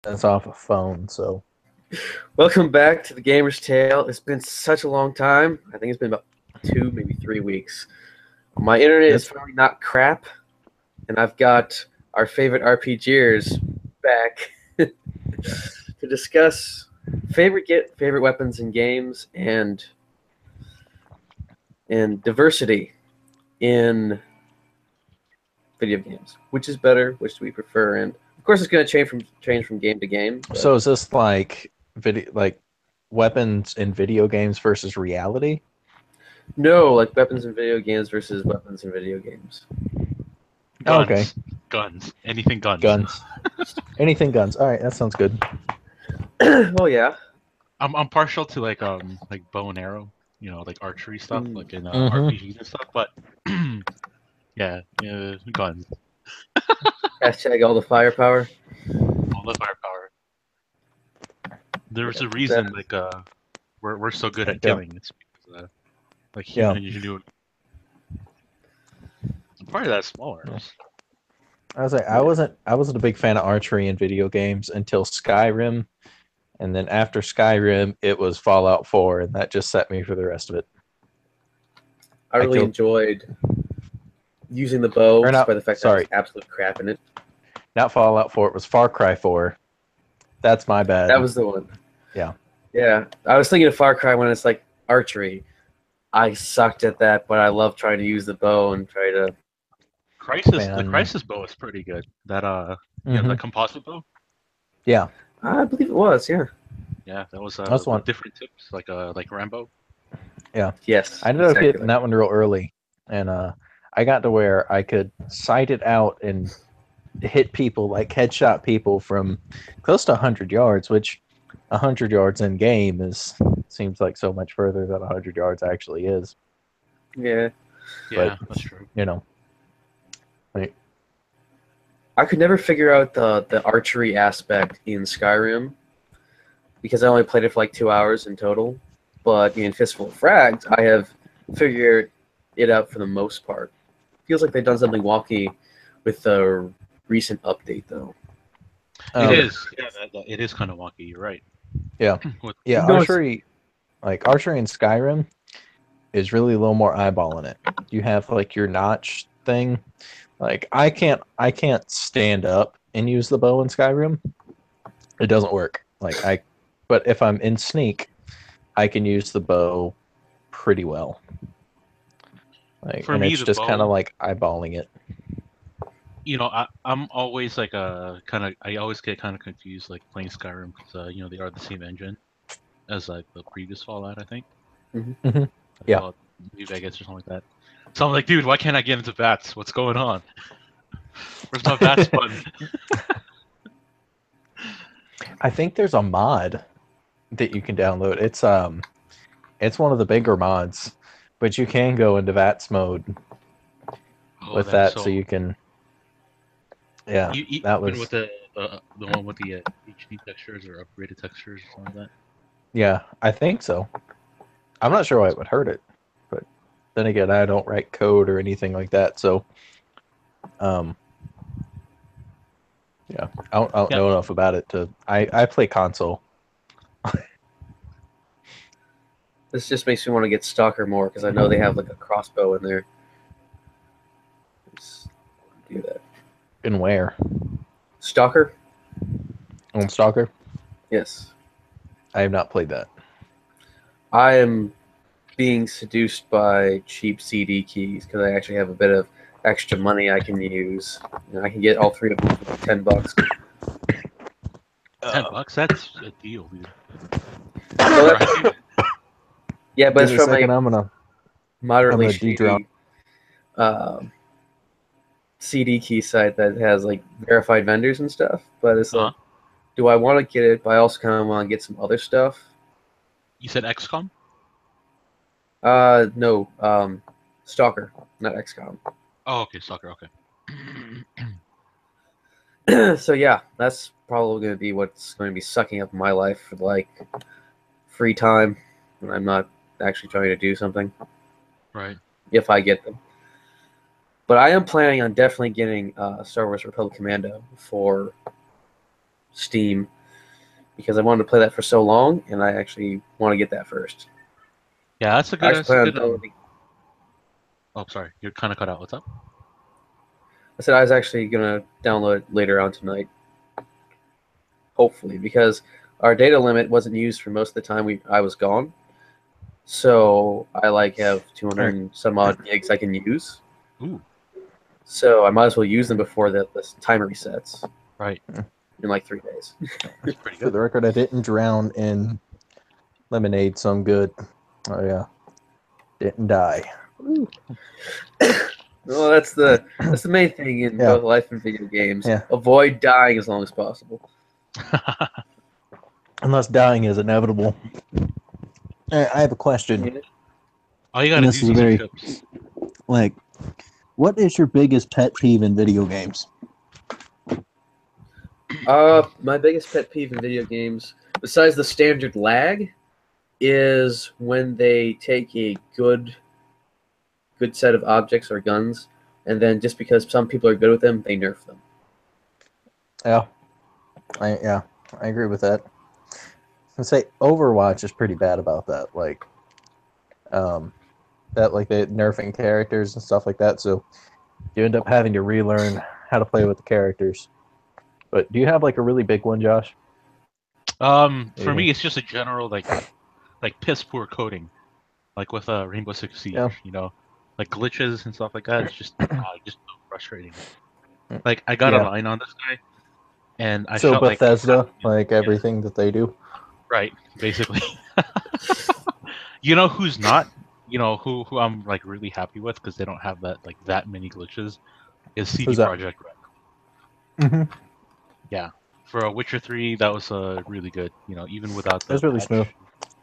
It's off a phone, so Welcome back to the Gamer's Tale. It's been such a long time. I think it's been about 2, maybe 3 weeks. My internet is finally not crap, and I've got our favorite RPGers back to discuss favorite weapons in games and diversity in video games. Which is better? Which do we prefer? And of course, it's going to change from game to game. But... So is this like weapons in video games versus reality? No, like weapons in video games versus weapons in video games. Guns. Okay. Guns. Anything guns. Guns. Anything guns. All right, that sounds good. Well, yeah. I'm partial to like bow and arrow, like archery stuff, like in RPGs and stuff. But yeah, guns. Hashtag all the firepower. All the firepower. There's a reason we're so good at killing. It's because human ingenuity. Probably that smaller. I was like, I wasn't a big fan of archery in video games until Skyrim, and then after Skyrim, it was Fallout 4, and that just set me for the rest of it. I really enjoyed using the bow, despite the fact that there's absolute crap in it. Not Fallout 4, it was Far Cry 4. That's my bad. That was the one. Yeah. Yeah, I was thinking of Far Cry when it's like archery. I sucked at that, but I love trying to use the bow and try to... The Crisis bow is pretty good. That the composite bow. Yeah, I believe it was. Yeah. Yeah, that was one. Different tips, like Rambo. Yeah. Yes. I ended up hitting that one real early, and I got to where I could sight it out and hit people, like headshot people from close to 100 yards, which 100 yards in game seems like so much further than 100 yards actually is. Yeah. Yeah, that's true. I could never figure out the archery aspect in Skyrim because I only played it for like 2 hours in total. But in Fistful of Frags, I have figured it out for the most part. Feels like they've done something wonky with the recent update, though. It is. Yeah, it is kind of wonky. You're right. Yeah. Yeah. Archery in Skyrim is really a little more eyeballing it. You have like your notch thing. Like I can't stand up and use the bow in Skyrim. It doesn't work. But if I'm in sneak, I can use the bow pretty well. For me, it's just kind of like eyeballing it. I'm always I always get kind of confused playing Skyrim because they are the same engine as the previous Fallout, I think. Mm-hmm. Yeah. New Vegas or something like that. So I'm like, dude, why can't I get into VATS? What's going on? Where's my VATS button? I think there's a mod that you can download. It's one of the bigger mods, but you can go into VATS mode with that, so you can. Yeah, that was with the one with the HD textures or upgraded textures or something like that. Yeah, I think so. I'm not sure why it would hurt it, but then again, I don't write code or anything like that, so yeah, I don't know enough about it to. I play console. This just makes me want to get Stalker more because I know they have like a crossbow in there. Let's do that. In where? Stalker. On Stalker? Yes. I have not played that. I am being seduced by cheap CD keys because I actually have a bit of extra money I can use. And I can get all three of them for $10. $10? That's a deal, dude. Well, yeah, but it's from a moderately shady CD key site that has like verified vendors and stuff. But it's like, do I want to get it? But I also kind of want to get some other stuff. You said XCOM? No, Stalker, not XCOM. Oh, okay, Stalker, okay. So yeah, that's probably going to be what's going to be sucking up my life for like free time when I'm not actually trying to do something. Right. If I get them. But I am planning on definitely getting Star Wars Republic Commando for Steam because I wanted to play that for so long, and I actually want to get that first. Yeah, that's a good. That's a good. Oh, sorry, you're kind of cut out. What's up? I said I was actually gonna download it later on tonight, hopefully, because our data limit wasn't used for most of the time I was gone. So I have 200 and some odd gigs I can use. Ooh. So I might as well use them before the timer resets. Right. In like 3 days. That's pretty good. For the record, I didn't drown in lemonade, so I'm good. Oh yeah, didn't die. Well, that's the main thing in both life and video games. Yeah. Avoid dying as long as possible. Unless dying is inevitable. I have a question. All you gotta do is very chips. Like, what is your biggest pet peeve in video games? My biggest pet peeve in video games, besides the standard lag, is when they take a good set of objects or guns, and then just because some people are good with them, they nerf them. Yeah, I agree with that. I'd say Overwatch is pretty bad about that. Like, that like the nerfing characters and stuff like that. So you end up having to relearn how to play with the characters. But do you have like a really big one, Josh? For me, it's just a general like piss poor coding, like with Rainbow Six Siege. Yeah. You know, like glitches and stuff like that. It's just just so frustrating. Like I got a line on this guy, and I felt Bethesda, like everything that they do. Right, basically. You know who's not? You know who I'm like really happy with because they don't have that many glitches is CD Projekt Red. Mm-hmm. Yeah, for a Witcher 3, that was really good. You know, even without the. It was really smooth.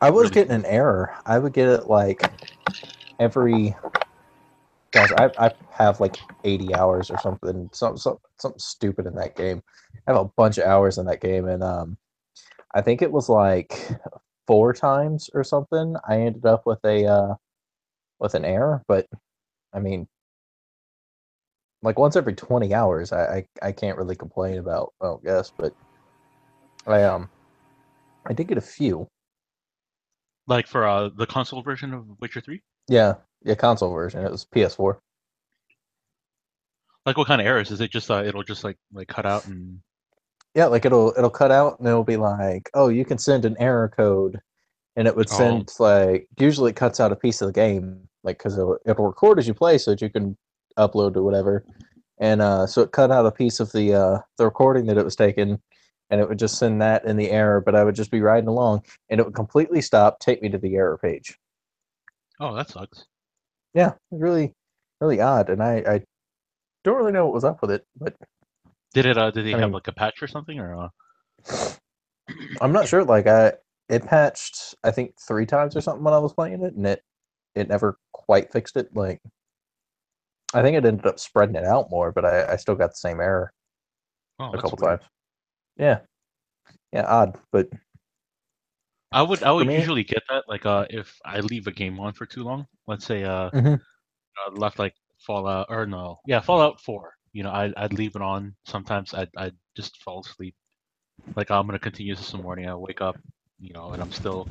I was getting an error. I would get it like every. Gosh, I have like 80 hours or something, something stupid in that game. I have a bunch of hours in that game, and I think it was like 4 times or something. I ended up with an error, but I mean, like once every 20 hours, I can't really complain about. Well, yes, but I did get a few. Like for the console version of Witcher 3? Yeah, console version. It was PS4. Like what kind of errors? Is it just it'll just like cut out and? Yeah, like it'll cut out and it'll be like, oh, you can send an error code, and it would send like usually it cuts out a piece of the game, like because it'll record as you play so that you can upload to whatever, and so it cut out a piece of the recording that it was taking, and it would just send that in the error, but I would just be riding along, and it would completely stop, take me to the error page. Oh, that sucks. Yeah, really, really odd, and I don't really know what was up with it, but did they have like a patch or something or? I'm not sure. Like it patched I think 3 times or something when I was playing it, and it never quite fixed it. Like I think it ended up spreading it out more, but I still got the same error a couple times. Yeah, odd, but I would usually get that like if I leave a game on for too long. Let's say left like Fallout or no, yeah, Fallout 4. You know, I'd leave it on. Sometimes I'd just fall asleep. Like I'm gonna continue this in the morning. I wake up, you know, and I'm still,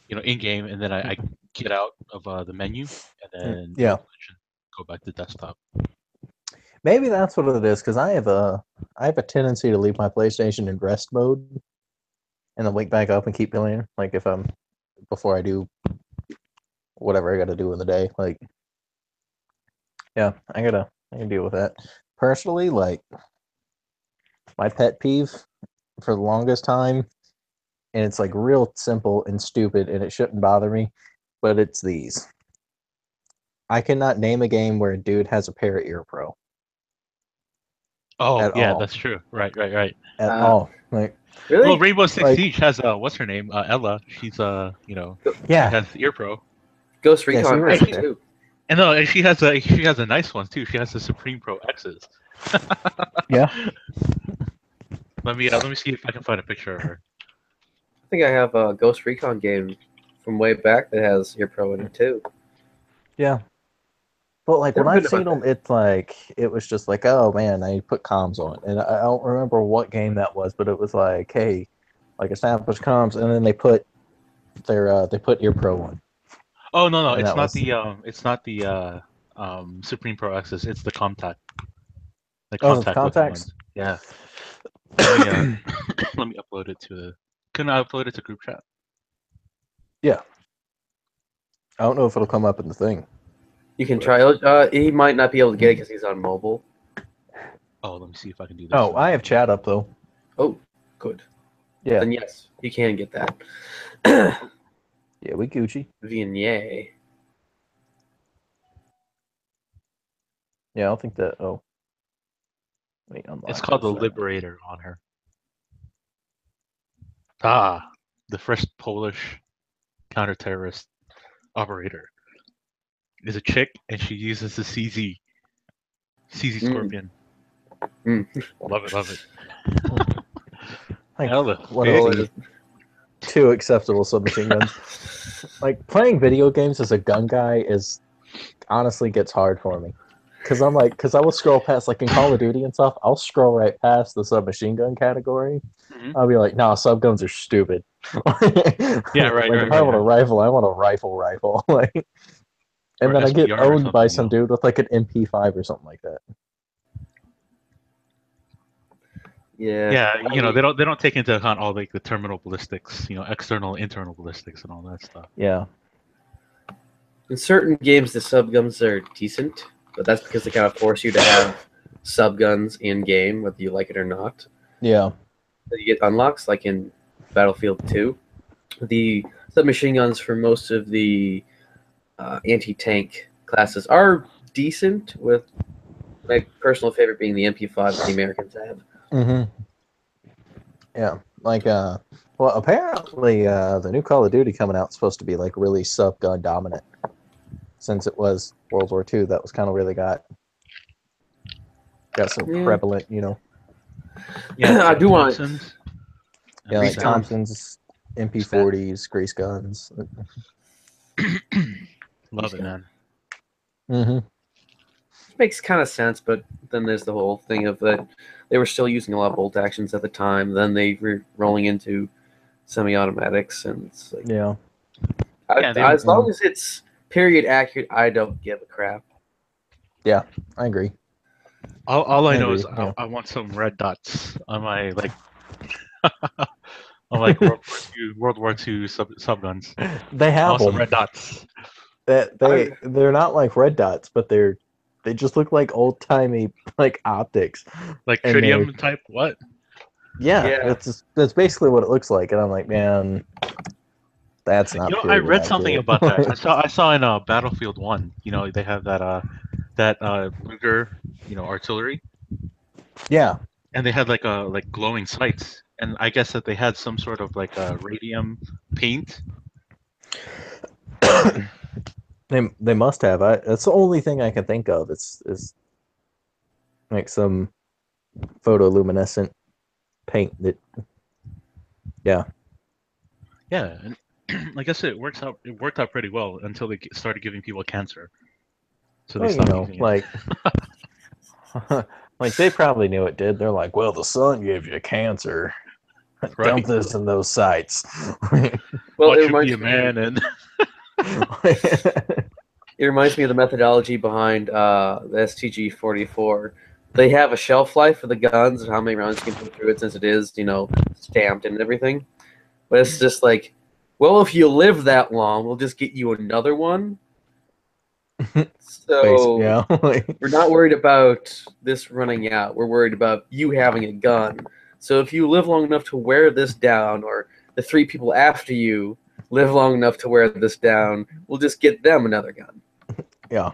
you know, in game, and then I get out of the menu, and then go back to desktop. Maybe that's what it is, because I have a tendency to leave my PlayStation in rest mode, and then wake back up and keep playing. Like if I'm before I do whatever I got to do in the day. Like, yeah, I gotta deal with that. Personally, like my pet peeve for the longest time, and it's like real simple and stupid, and it shouldn't bother me, but it's these. I cannot name a game where a dude has a pair of ear pro. Oh, yeah, that's true. Right. At all. Like, really? Well, Rainbow Six Siege has what's her name? Ella. She's you know, she has ear pro. Ghost Recon has it too. And no, and she has a nice one too. She has the Supreme Pro X's. Yeah. Let me see if I can find a picture of her. I think I have a Ghost Recon game from way back that has ear pro in it too. Yeah. But like when I've seen them, it's like it was just like, oh man, I put comms on, and I don't remember what game that was, but it was like, hey, like establish comms, and then they put ear pro on. Oh no, it's not the Supreme Pro Access. It's the Contact. The Contact looking ones. Yeah. Let me upload it to the. Can I upload it to group chat? Yeah. I don't know if it'll come up in the thing. You can try. He might not be able to get it because he's on mobile. Oh, let me see if I can do this. Oh, I have chat up though. Oh, good. Yeah. Then yes, you can get that. Yeah, we Gucci. Vignette. Yeah, I don't think that. Oh. Wait, it's called the Liberator on her. Ah, the first Polish counter-terrorist operator is a chick, and she uses the CZ Scorpion. Love it. Like, one of the two acceptable submachine guns. Like playing video games as a gun guy is honestly gets hard for me. Because I will scroll past, like in Call of Duty and stuff, I'll scroll right past the submachine gun category. I'll be like, nah, subguns are stupid. Yeah, right. Like, if I want a rifle, I want a rifle. Like, and then I get owned by some dude with like an MP5 or something like that. Yeah. Yeah, they don't take into account all like the terminal ballistics, external, internal ballistics, and all that stuff. Yeah. In certain games, the subguns are decent, but that's because they kind of force you to have subguns in game, whether you like it or not. Yeah. You get unlocks, like in Battlefield 2. The submachine guns for most of the anti-tank classes are decent, with my personal favorite being the MP5 that the Americans have. Mm-hmm. Yeah, like well, apparently the new Call of Duty coming out is supposed to be like really subgun dominant. Since it was World War II, that was kind of really got so prevalent, Yeah, I do want. Yeah, like Thompsons, MP40s, grease guns. Love it, man. Mm-hmm. Makes kind of sense, but then there's the whole thing of that they were still using a lot of bolt actions at the time. Then they were rolling into semi-automatics, and it's like, as long as it's period accurate, I don't give a crap. Yeah, I agree. All I know is I want some red dots on my like on like World War II subguns. They have some red dots. They're not like red dots, but they just look like old timey like optics. Like tritium type what? Yeah, that's basically what it looks like, and I'm like, man, that's not. I read something about that. I saw in Battlefield 1. They have that Luger, artillery. Yeah. And they had like glowing sights, and I guess that they had some sort of like a radium paint. They must have. That's the only thing I can think of. Is like some photoluminescent paint that. Yeah. Yeah, and I guess it worked out pretty well until they started giving people cancer. So they stopped using like. Like they probably knew it did. They're like, well, the sun gives you cancer. Right. Dump this in those sites. Well, it reminds me, man, and it reminds me of the methodology behind the STG-44. They have a shelf life for the guns and how many rounds you can put through it, since it is, stamped and everything. But it's just like, well, if you live that long, we'll just get you another one. So we're not worried about this running out. We're worried about you having a gun. So if you live long enough to wear this down, or the 3 people after you live long enough to wear this down, we'll just get them another gun. Yeah.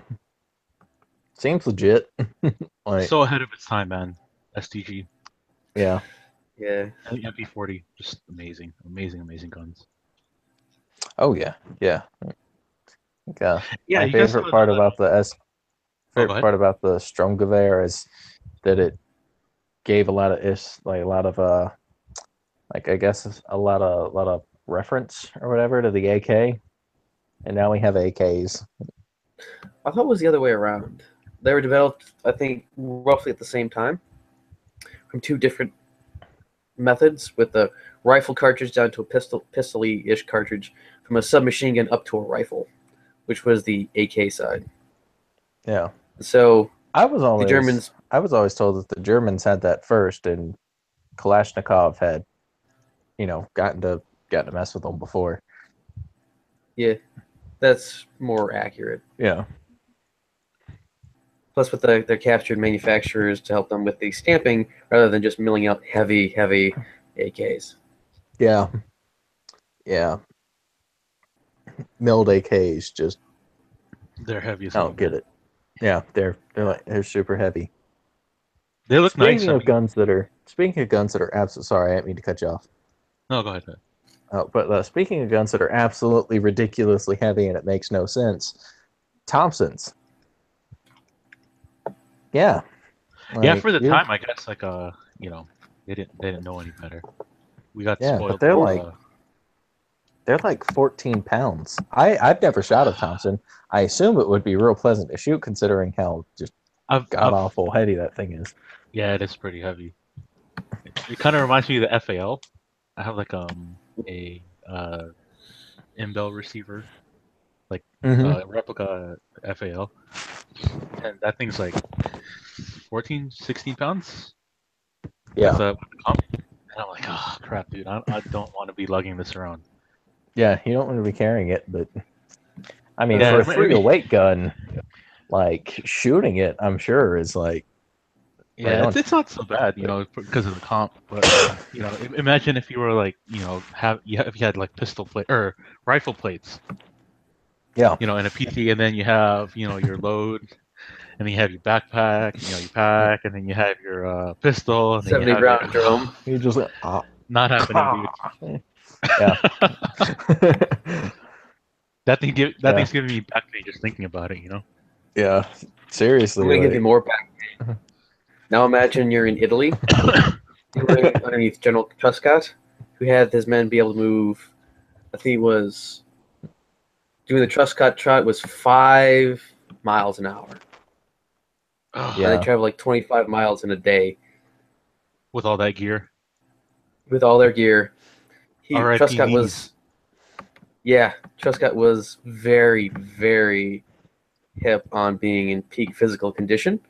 Seems legit. So ahead of its time, man. STG. Yeah. Yeah. And the MP40, just amazing guns. Oh yeah, yeah. My favorite part about the Stromgewehr is that it gave a lot of I guess a lot of reference or whatever to the AK, and now we have AKs. I thought it was the other way around. They were developed, I think, roughly at the same time from two different methods, with the rifle cartridge down to a pistol-ish cartridge, from a submachine gun up to a rifle, which was the AK side. Yeah. So I was Germans. always told that the Germans had that first, and Kalashnikov had, gotten to mess with them before. Yeah, that's more accurate. Yeah. Plus, with their captured manufacturers to help them with the stamping, rather than just milling out heavy AKs. Yeah. Yeah. Milled AKs just. They're heavy as I hell. don't get it. Yeah, they're super heavy. They look nice. Speaking of guns that are absolutely. Sorry, I didn't mean to cut you off. No, go ahead. But speaking of guns that are absolutely ridiculously heavy and it makes no sense, Thompsons. Yeah. Yeah, for the time, I guess, they didn't know any better. We got spoiled. But they're like 14 pounds. I've never shot a Thompson. I assume it would be real pleasant to shoot, considering how just god awful heavy that thing is. Yeah, it is pretty heavy. It kind of reminds me of the FAL. I have like a Imbel receiver, like replica FAL, and that thing's like 14, 16 pounds. Yeah. With the comp. And I'm like, oh crap, dude, I don't want to be lugging this around. Yeah, you don't want to be carrying it, but I mean, for a 308 gun, like shooting it, I'm sure is like. Yeah, it's not so bad, because of the comp. But imagine if you were like, if you had like pistol plate or rifle plates. Yeah. In a PT, and then you have your load, and then you have your backpack, you pack, and then you have your pistol, and then 70 round drum. You just not happening, dude. Yeah. That thing's giving me back pain just thinking about it, Yeah, seriously. I'm gonna give you more back pain. Now imagine you're in Italy, you're underneath General Truscott, who had his men be able to move. I think it was doing the Truscott trot was 5 miles an hour. Yeah, and they travel like 25 miles in a day with all that gear. With all their gear, Truscott was very, very hip on being in peak physical condition.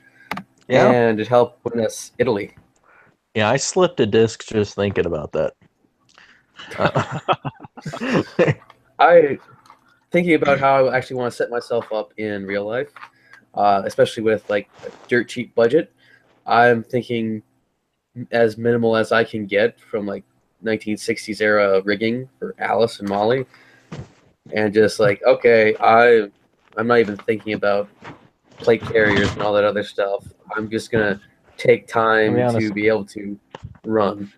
Yeah. And it helped win us Italy. Yeah, I slipped a disc just thinking about that. Thinking about how I actually want to set myself up in real life, especially with like a dirt cheap budget. I'm thinking as minimal as I can get from like 1960s era rigging for Alice and Molly, and just like, okay, I'm not even thinking about plate carriers and all that other stuff. I'm just gonna take time to be able to run.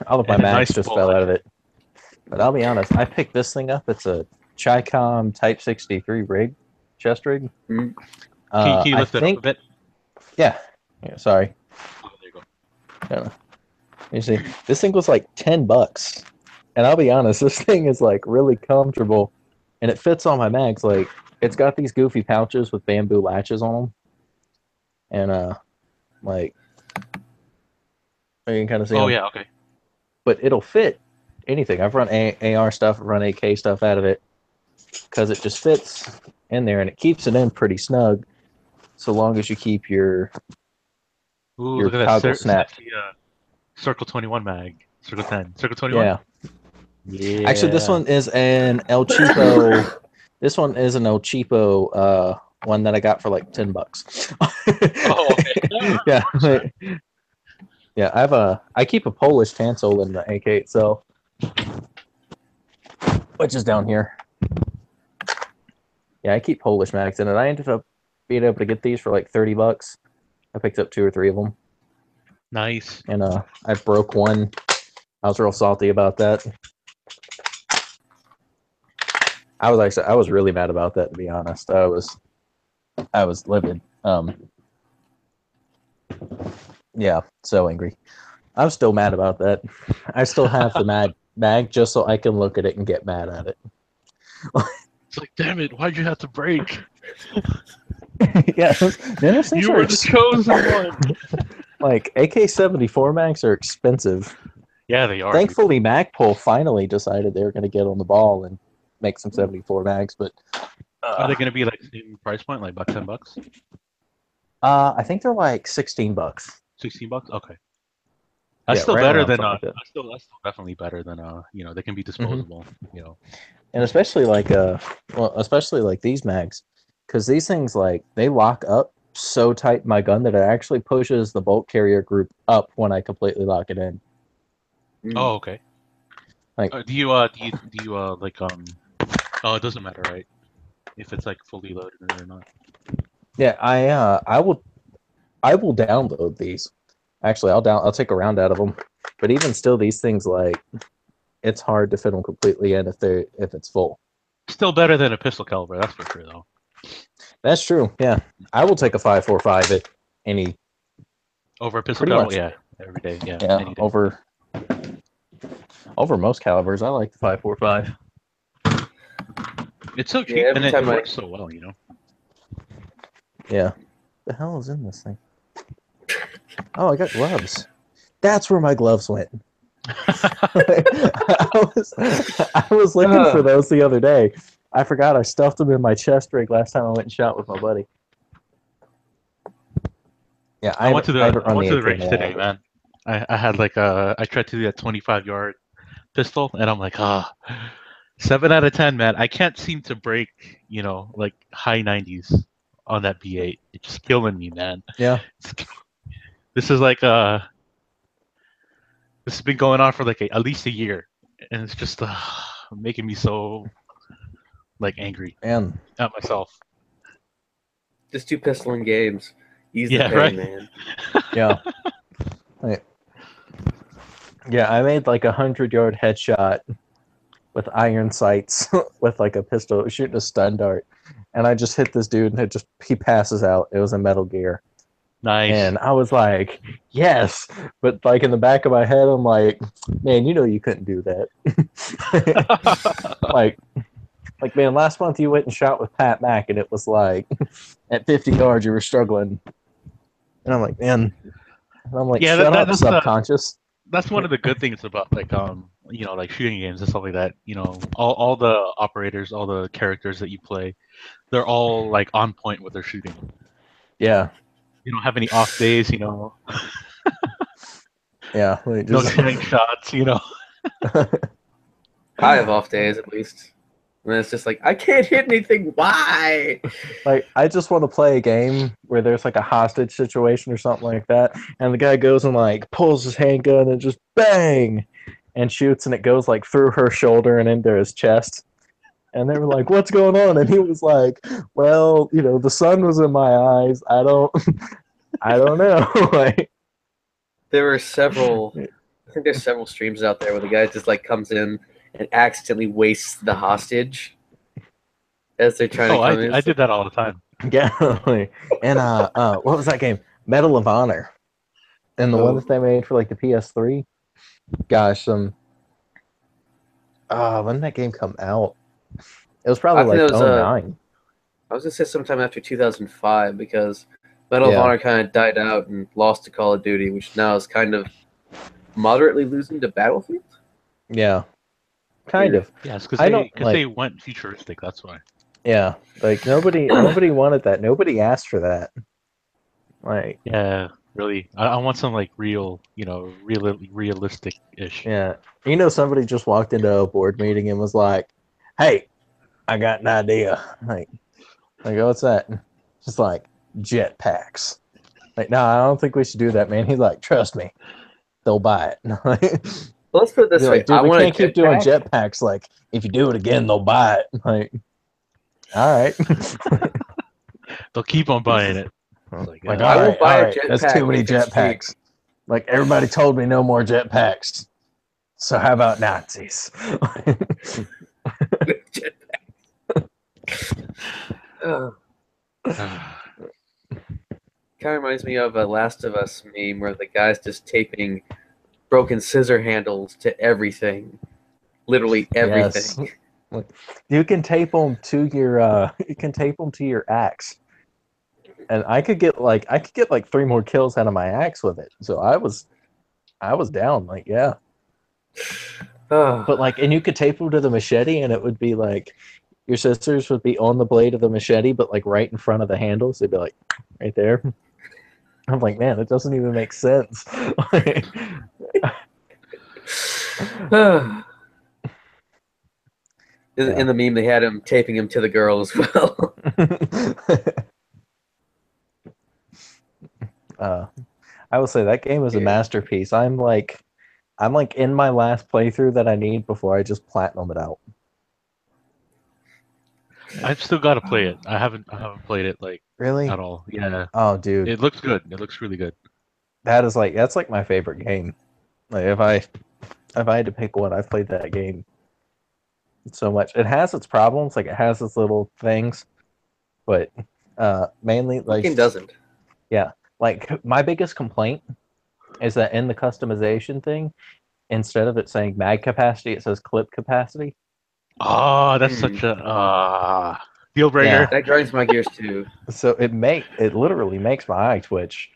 All of my mags just fell out of it. But I'll be honest, I picked this thing up. It's a Chicom Type 63 rig, chest rig. Mm-hmm. Can you lift it up a bit? Yeah. Sorry. Oh, there you go. You see, this thing was like $10, and I'll be honest, this thing is like really comfortable, and it fits all my mags. Like, it's got these goofy pouches with bamboo latches on them, and like, you can kind of see. Oh yeah, okay. But it'll fit anything. I've run AR stuff, I've run AK stuff out of it, because it just fits in there, and it keeps it in pretty snug, so long as you keep your toggle snap. Circle 21 mag, Circle 10, Circle 21. Yeah. Yeah. Actually, this one is an El Cheapo. This one is an El Cheapo one that I got for like $10. Oh, okay. Yeah. Yeah, I keep a Polish cancel in the AK itself, which is down here. Yeah, I keep Polish mags in it. I ended up being able to get these for like $30. I picked up 2 or 3 of them. Nice. And I broke one. I was real salty about that. I was really mad about that, to be honest. I was livid. Yeah, so angry. I'm still mad about that. I still have the mag just so I can look at it and get mad at it. It's like, damn it, why'd you have to break? Yeah, the intercepts You were the chosen one. Like AK-74 mags are expensive. Yeah, they are. Thankfully, Magpul finally decided they were going to get on the ball and make some 74 mags, but are they going to be like same price point, like about $10? I think they're like $16. $16? Okay. That's still right better around than something like that. that's still definitely better than they can be disposable, And especially like especially like these mags, because these things like they lock up so tight in my gun that it actually pushes the bolt carrier group up when I completely lock it in. Oh, okay. Like, do you like oh, it doesn't matter, right? If it's like fully loaded or not. Yeah, I will download these. Actually, I'll take a round out of them. But even still, these things like it's hard to fit them completely in if it's full. Still better than a pistol caliber, that's for sure, though. That's true. Yeah, I will take a 5.45 at any over a pistol caliber. Yeah, every day. Yeah, any day. Over most calibers. I like the 5.45. It's so cheap and it works so well, Yeah. The hell is in this thing? Oh, I got gloves. That's where my gloves went. I was looking for those the other day. I forgot I stuffed them in my chest rig last time I went and shot with my buddy. Yeah, I went to the range today, man. I had like I tried to do that 25-yard pistol, and I'm like, 7 out of 10, man. I can't seem to break, like high 90s on that B8. It's just killing me, man. Yeah. This is like this has been going on for like at least a year, and it's just making me so like angry at myself. Just 2 pistol in games. Ease the pain, right? Man. Yeah. Yeah, I made like 100-yard headshot with iron sights with like a pistol shooting a stun dart, and I just hit this dude and he passes out. It was a Metal Gear. Nice. And I was like, yes, but like in the back of my head, I'm like, man, you couldn't do that. like, man, last month you went and shot with Pat Mack, and it was like at 50 yards you were struggling. And I'm like, man, and I'm like, shut up, subconscious. That's one of the good things about like like shooting games and stuff like that. All the operators, all the characters that you play, they're all like on point with their shooting. Yeah. You don't have any off days, Yeah. No shooting shots, I have off days at least. And it's just like, I can't hit anything. Why? Like, I just want to play a game where there's like a hostage situation or something like that, and the guy goes and like pulls his handgun and just bang and shoots, and it goes like through her shoulder and into his chest. And they were like, "What's going on?" And he was like, "Well, the sun was in my eyes. I don't know." Like, there were several. I think there's several streams out there where the guy just like comes in and accidentally wastes the hostage as they're trying to come in. I did that all the time. Yeah. And what was that game? Medal of Honor. And the one that they made for like the PS3. Gosh, when did that game come out? It was probably like 2009. I was gonna say sometime after 2005 because Medal of Honor kind of died out and lost to Call of Duty, which now is kind of moderately losing to Battlefield. Yeah. Kind of. Yeah, it's because they went futuristic. That's why. Yeah, like nobody wanted that. Nobody asked for that. Like, yeah, really. I want some like real, realistic-ish. Yeah, somebody just walked into a board meeting and was like, "Hey, I got an idea." Like, what's that? Just like jetpacks. Like, no, I don't think we should do that, man. He's like, trust me, they'll buy it. Well, let's put it this way. Dude, we can't keep doing jetpacks. Like, if you do it again, they'll buy it. Like, all right. They'll keep on buying it. Like, all right. That's too many jetpacks. Like, everybody told me no more jetpacks. So how about Nazis? Kind of reminds me of a Last of Us meme where the guy's just taping broken scissor handles to everything. Literally everything. Like, you can tape them to your axe, and I could get like 3 more kills out of my axe with it. So I was down. Like, yeah. But like, and you could tape them to the machete, and it would be like your sisters would be on the blade of the machete, but like right in front of the handles. They'd be like right there. I'm like, man, it doesn't even make sense. In the meme, they had him taping him to the girl as well. I will say that game is a masterpiece. I'm like in my last playthrough that I need before I just platinum it out. I've still got to play it. I haven't played it like really at all. Yeah. Oh, dude, it looks good. It looks really good. That's like my favorite game. Like if I had to pick one, I've played that game so much. It has its problems, like it has its little things, but mainly like game doesn't. Yeah, like my biggest complaint is that in the customization thing, instead of it saying mag capacity, it says clip capacity. Oh, that's such a deal breaker. Yeah. That grinds my gears too. So it literally makes my eye twitch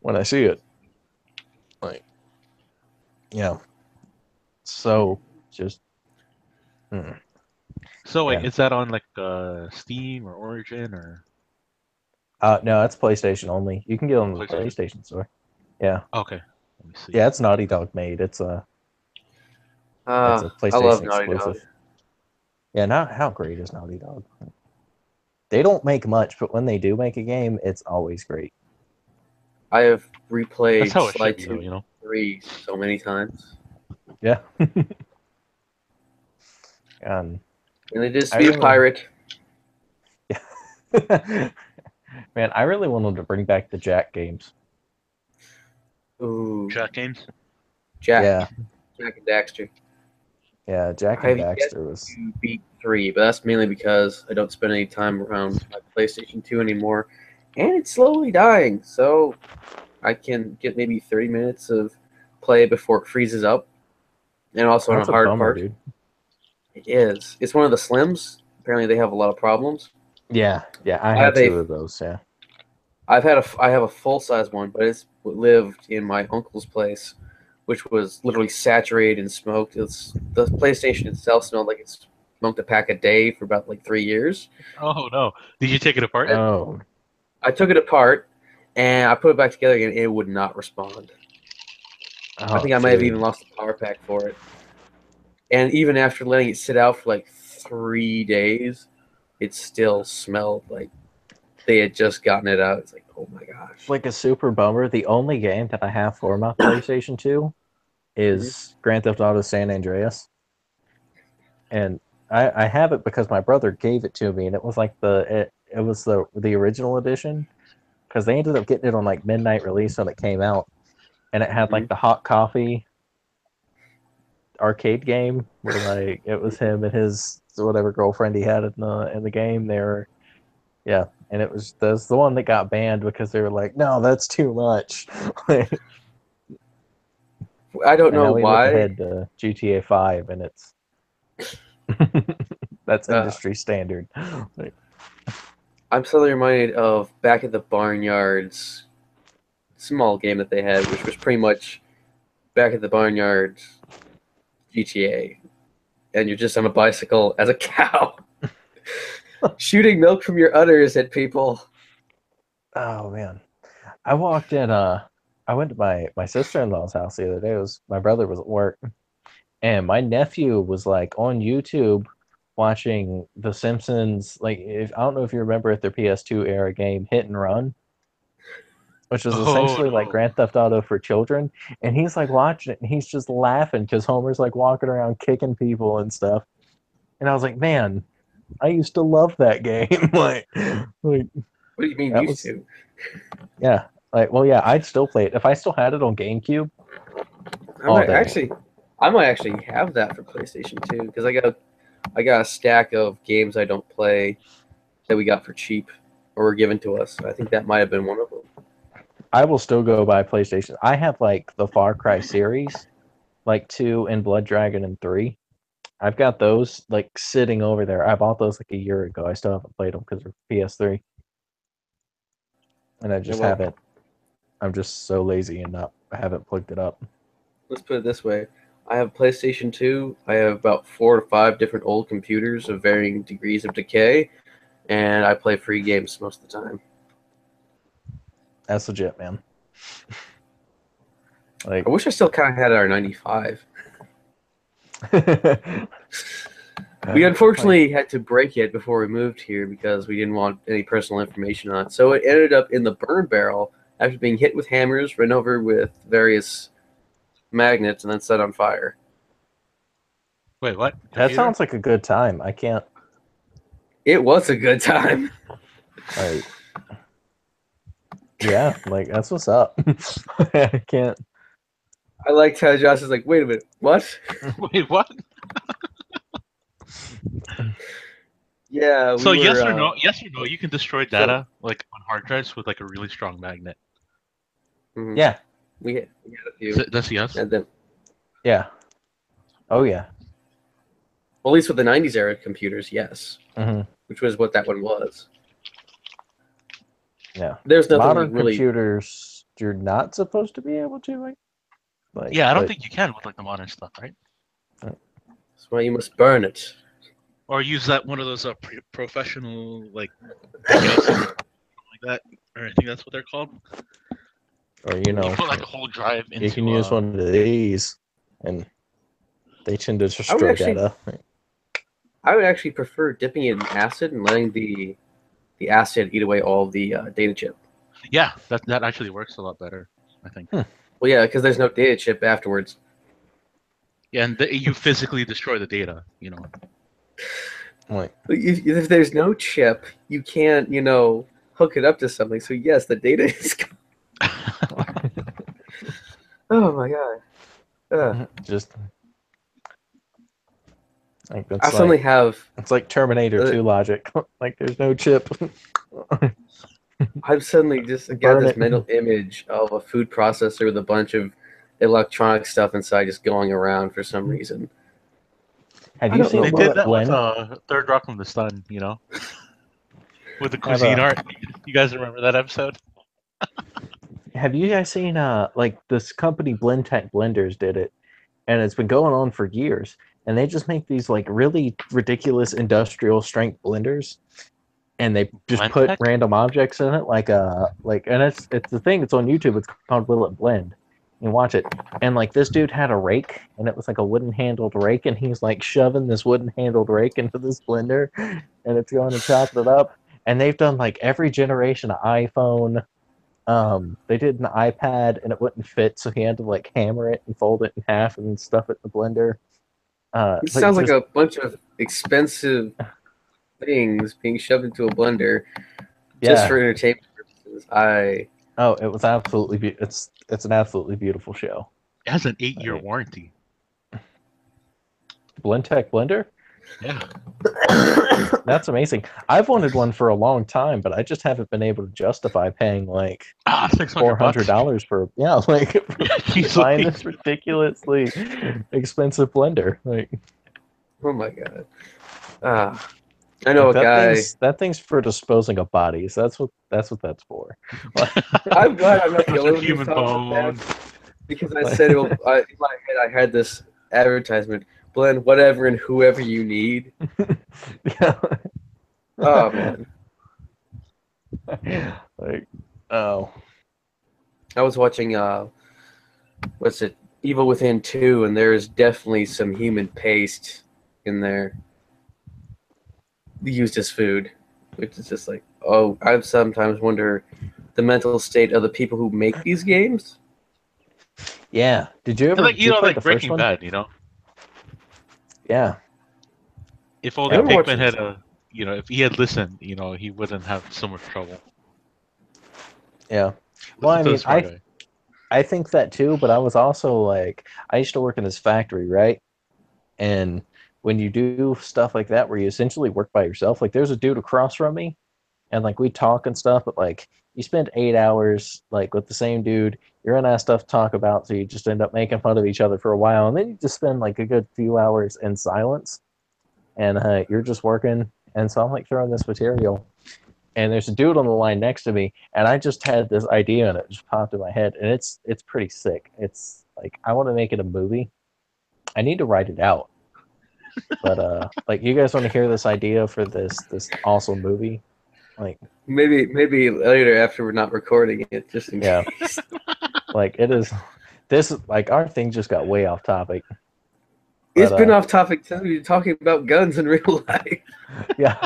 when I see it. Like, yeah. So just. So wait, is that on like Steam or Origin or? No, it's PlayStation only. You can get it on the PlayStation store. Yeah. Okay. Let me see. Yeah, it's Naughty Dog made. It's a PlayStation exclusive. Yeah, not how great is Naughty Dog? They don't make much, but when they do make a game, it's always great. I have replayed Sly 2, 3 so many times. Yeah. And they just be a pirate. Yeah. Man, I really wanted to bring back the Jack games. Ooh. Jack games? Jack. Yeah. Jack and Daxter. Yeah, Jack and Daxter was. To beat 3, but that's mainly because I don't spend any time around my PlayStation 2 anymore, and it's slowly dying. So I can get maybe 30 minutes of play before it freezes up, and also on a hard part. Dude. It is. It's one of the Slims. Apparently, they have a lot of problems. Yeah, I have 2 of those. Yeah, I have a full size one, but it's lived in my uncle's place, which was literally saturated and smoked. The PlayStation itself smelled like it smoked a pack a day for about like 3 years. Oh no! Did you take it apart? Oh, I took it apart and I put it back together again. It would not respond. I think I might have even lost the power pack for it. And even after letting it sit out for like 3 days, it still smelled like they had just gotten it out. It's like, oh my gosh. Like a super bummer. The only game that I have for my PlayStation 2 is Grand Theft Auto San Andreas. And I have it because my brother gave it to me, and it was like the original edition, because they ended up getting it on like midnight release when it came out, and it had like the hot coffee arcade game where like it was him and his whatever girlfriend he had in the game. They were, yeah, and that's the one that got banned because they were like, no, that's too much. I don't know why. Ahead to GTA 5, and it's that's industry standard. I'm suddenly reminded of Back at the Barnyard's small game that they had, which was pretty much Back at the Barnyard's GTA, and you're just on a bicycle as a cow, shooting milk from your udders at people. Oh man, I walked in. I went to my sister-in-law's house the other day. My brother was at work, and my nephew was like on YouTube watching The Simpsons. Like, I don't know if you remember their PS2 era game Hit and Run, which was essentially like Grand Theft Auto for children. And he's like watching it, and he's just laughing because Homer's like walking around kicking people and stuff. And I was like, man, I used to love that game. like, what do you mean used to? Yeah. Like, well, yeah, I'd still play it if I still had it on GameCube. I might actually have that for PlayStation 2 because I got a stack of games I don't play that we got for cheap or were given to us. I think that might have been one of them. I will still go buy PlayStation. I have like the Far Cry series, like 2 and Blood Dragon and 3. I've got those like sitting over there. I bought those like a year ago. I still haven't played them because they're PS3, and I just haven't. I'm just so lazy and I haven't plugged it up. Let's put it this way: I have PlayStation 2. I have about 4 or 5 different old computers of varying degrees of decay, and I play free games most of the time. That's legit, man. Like, I wish I still kind of had our 95. We unfortunately had to break it before we moved here because we didn't want any personal information on it. So it ended up in the burn barrel after being hit with hammers, run over with various magnets, and then set on fire. Wait, what? That sounds like a good time. I can't. It was a good time. Like, yeah, like that's what's up. I can't. I liked how Josh is like, wait a minute, what? Wait, what? Yeah. So yes or no? Yes or no? You can destroy data like on hard drives with like a really strong magnet. Mm-hmm. Yeah. We had a few. That's yes. And then, yeah. Oh yeah. Well, at least with the '90s era computers, yes. Mm-hmm. Which was what that one was. Yeah. There's nothing modern really... computers. You're not supposed to be able to like. Yeah, I don't think you can with like the modern stuff, right? That's why you must burn it. Or use that one of those professional like like that, or I think that's what they're called. Or you put like a whole drive into. You can use one of these, and they tend to destroy data. I would actually prefer dipping it in acid and letting the acid eat away all the data chip. Yeah, that actually works a lot better, I think. Well, yeah, because there's no data chip afterwards. Yeah, and you physically destroy the data, you know. Like, if there's no chip, you can't, hook it up to something. So yes, the data is gone. Oh my god! Just like that's I suddenly have. It's like Terminator 2 logic. Like there's no chip. I've suddenly just got this mental image of a food processor with a bunch of electronic stuff inside just going around for some reason. Have you seen they did that with Third Rock from the Sun, you know? With the cuisine art. You guys remember that episode? Have you guys seen like this company Blendtec Blenders did it, and it's been going on for years, and they just make these like really ridiculous industrial strength blenders, and they just put random objects in it, and it's the thing. It's on YouTube. It's called Will It Blend. You watch it, and like this dude had a rake, and it was like a wooden handled rake, and he's like shoving this wooden handled rake into this blender, and it's going and chopping it up. And they've done like every generation of iPhone. They did an iPad, and it wouldn't fit, so he had to like hammer it and fold it in half and stuff it in the blender. It sounds like a bunch of expensive things being shoved into a blender just for entertainment purposes. Oh, it was absolutely it's an absolutely beautiful show. It has an 8-year warranty. Blendtec blender? Yeah. That's amazing. I've wanted one for a long time, but I just haven't been able to justify paying like $400 for buying this ridiculously expensive blender. Like, oh my god. I know a guy. That thing's for disposing of bodies. That's what that's for. I'm glad I'm not the only one who's talking about that, because I said in my head I had this advertisement: blend whatever and whoever you need. Yeah. Oh man. Like, oh. I was watching what's it? Evil Within 2, and there's definitely some human paste in there used as food, which is just like, oh, I sometimes wonder the mental state of the people who make these games. Yeah. Did you ever like Breaking Bad, you know? Yeah. If only Pickman had if he had listened, he wouldn't have so much trouble. Yeah. Well, I mean, I think that too, but I was also like, I used to work in this factory, right? And when you do stuff like that, where you essentially work by yourself, like there's a dude across from me and like we talk and stuff, but like you spend 8 hours like with the same dude, you're gonna have stuff to talk about, so you just end up making fun of each other for a while, and then you just spend like a good few hours in silence, and you're just working. And so I'm like throwing this material, and there's a dude on the line next to me, and I just had this idea and it just popped in my head, and it's pretty sick. It's like I want to make it a movie. I need to write it out, but like you guys want to hear this idea for this awesome movie? Like maybe later after we're not recording it, just in case. Like it is. This like our thing just got way off topic. It's been off topic since we were talking about guns in real life. Yeah,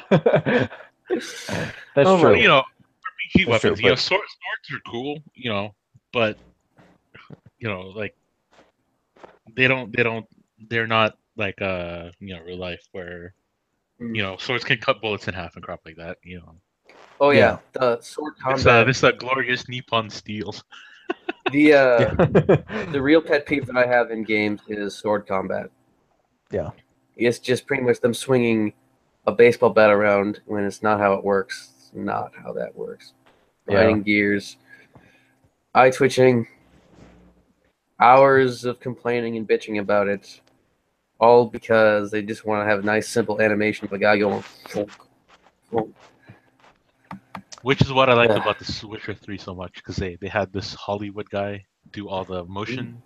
that's true. You know, heat That's weapons. true, but... swords are cool. But like they're not like real life where swords can cut bullets in half and crap like that. Oh yeah, the sword combat. This glorious Nippon steel. The real pet peeve that I have in games is sword combat. Yeah, it's just pretty much them swinging a baseball bat around when it's not how it works. It's not how that works. Grinding gears, eye twitching, hours of complaining and bitching about it, all because they just want to have a nice simple animation of a guy going. Which is what I liked about the Witcher 3 so much, because they had this Hollywood guy do all the motion,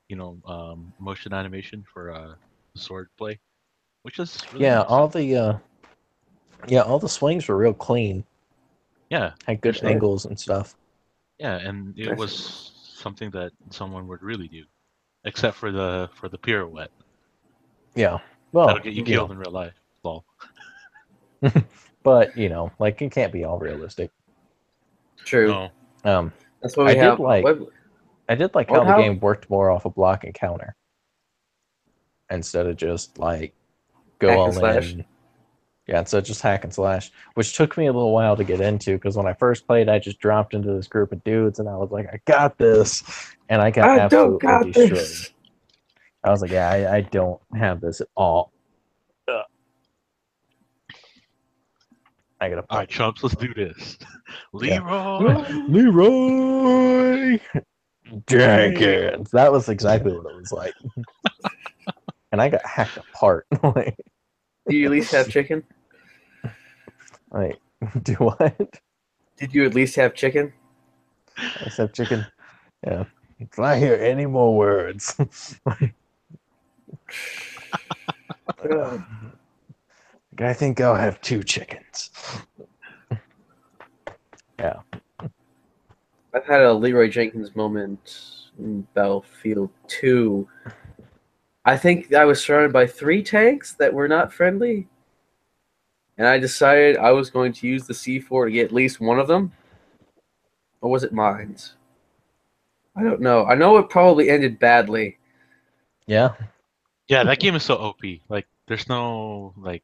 motion animation for sword play, which is really nice. all the swings were real clean. Yeah, had good angles and stuff. Yeah, and it was something that someone would really do, except for the pirouette. Yeah, well, that'll get you killed in real life. Well. But like it can't be all realistic. True. No. That's what we have. I did like how the game worked more off a block and counter instead of just like go all in. Yeah, instead of just hack and slash, which took me a little while to get into, because when I first played, I just dropped into this group of dudes and I was like, I got this, and I got absolutely destroyed. I was like, yeah, I don't have this at all. All right, chumps, let's do this. Leroy Jenkins. That was exactly what it was like. And I got hacked apart. Do you at least have chicken? Wait, do what? Did you at least have chicken? I just have chicken. Yeah. If I hear any more words. I think I'll have 2 chickens. Yeah. I've had a Leroy Jenkins moment in Battlefield 2. I think I was surrounded by 3 tanks that were not friendly. And I decided I was going to use the C4 to get at least one of them. Or was it mines? I don't know. I know it probably ended badly. Yeah. Yeah, that game is so OP. Like, there's no like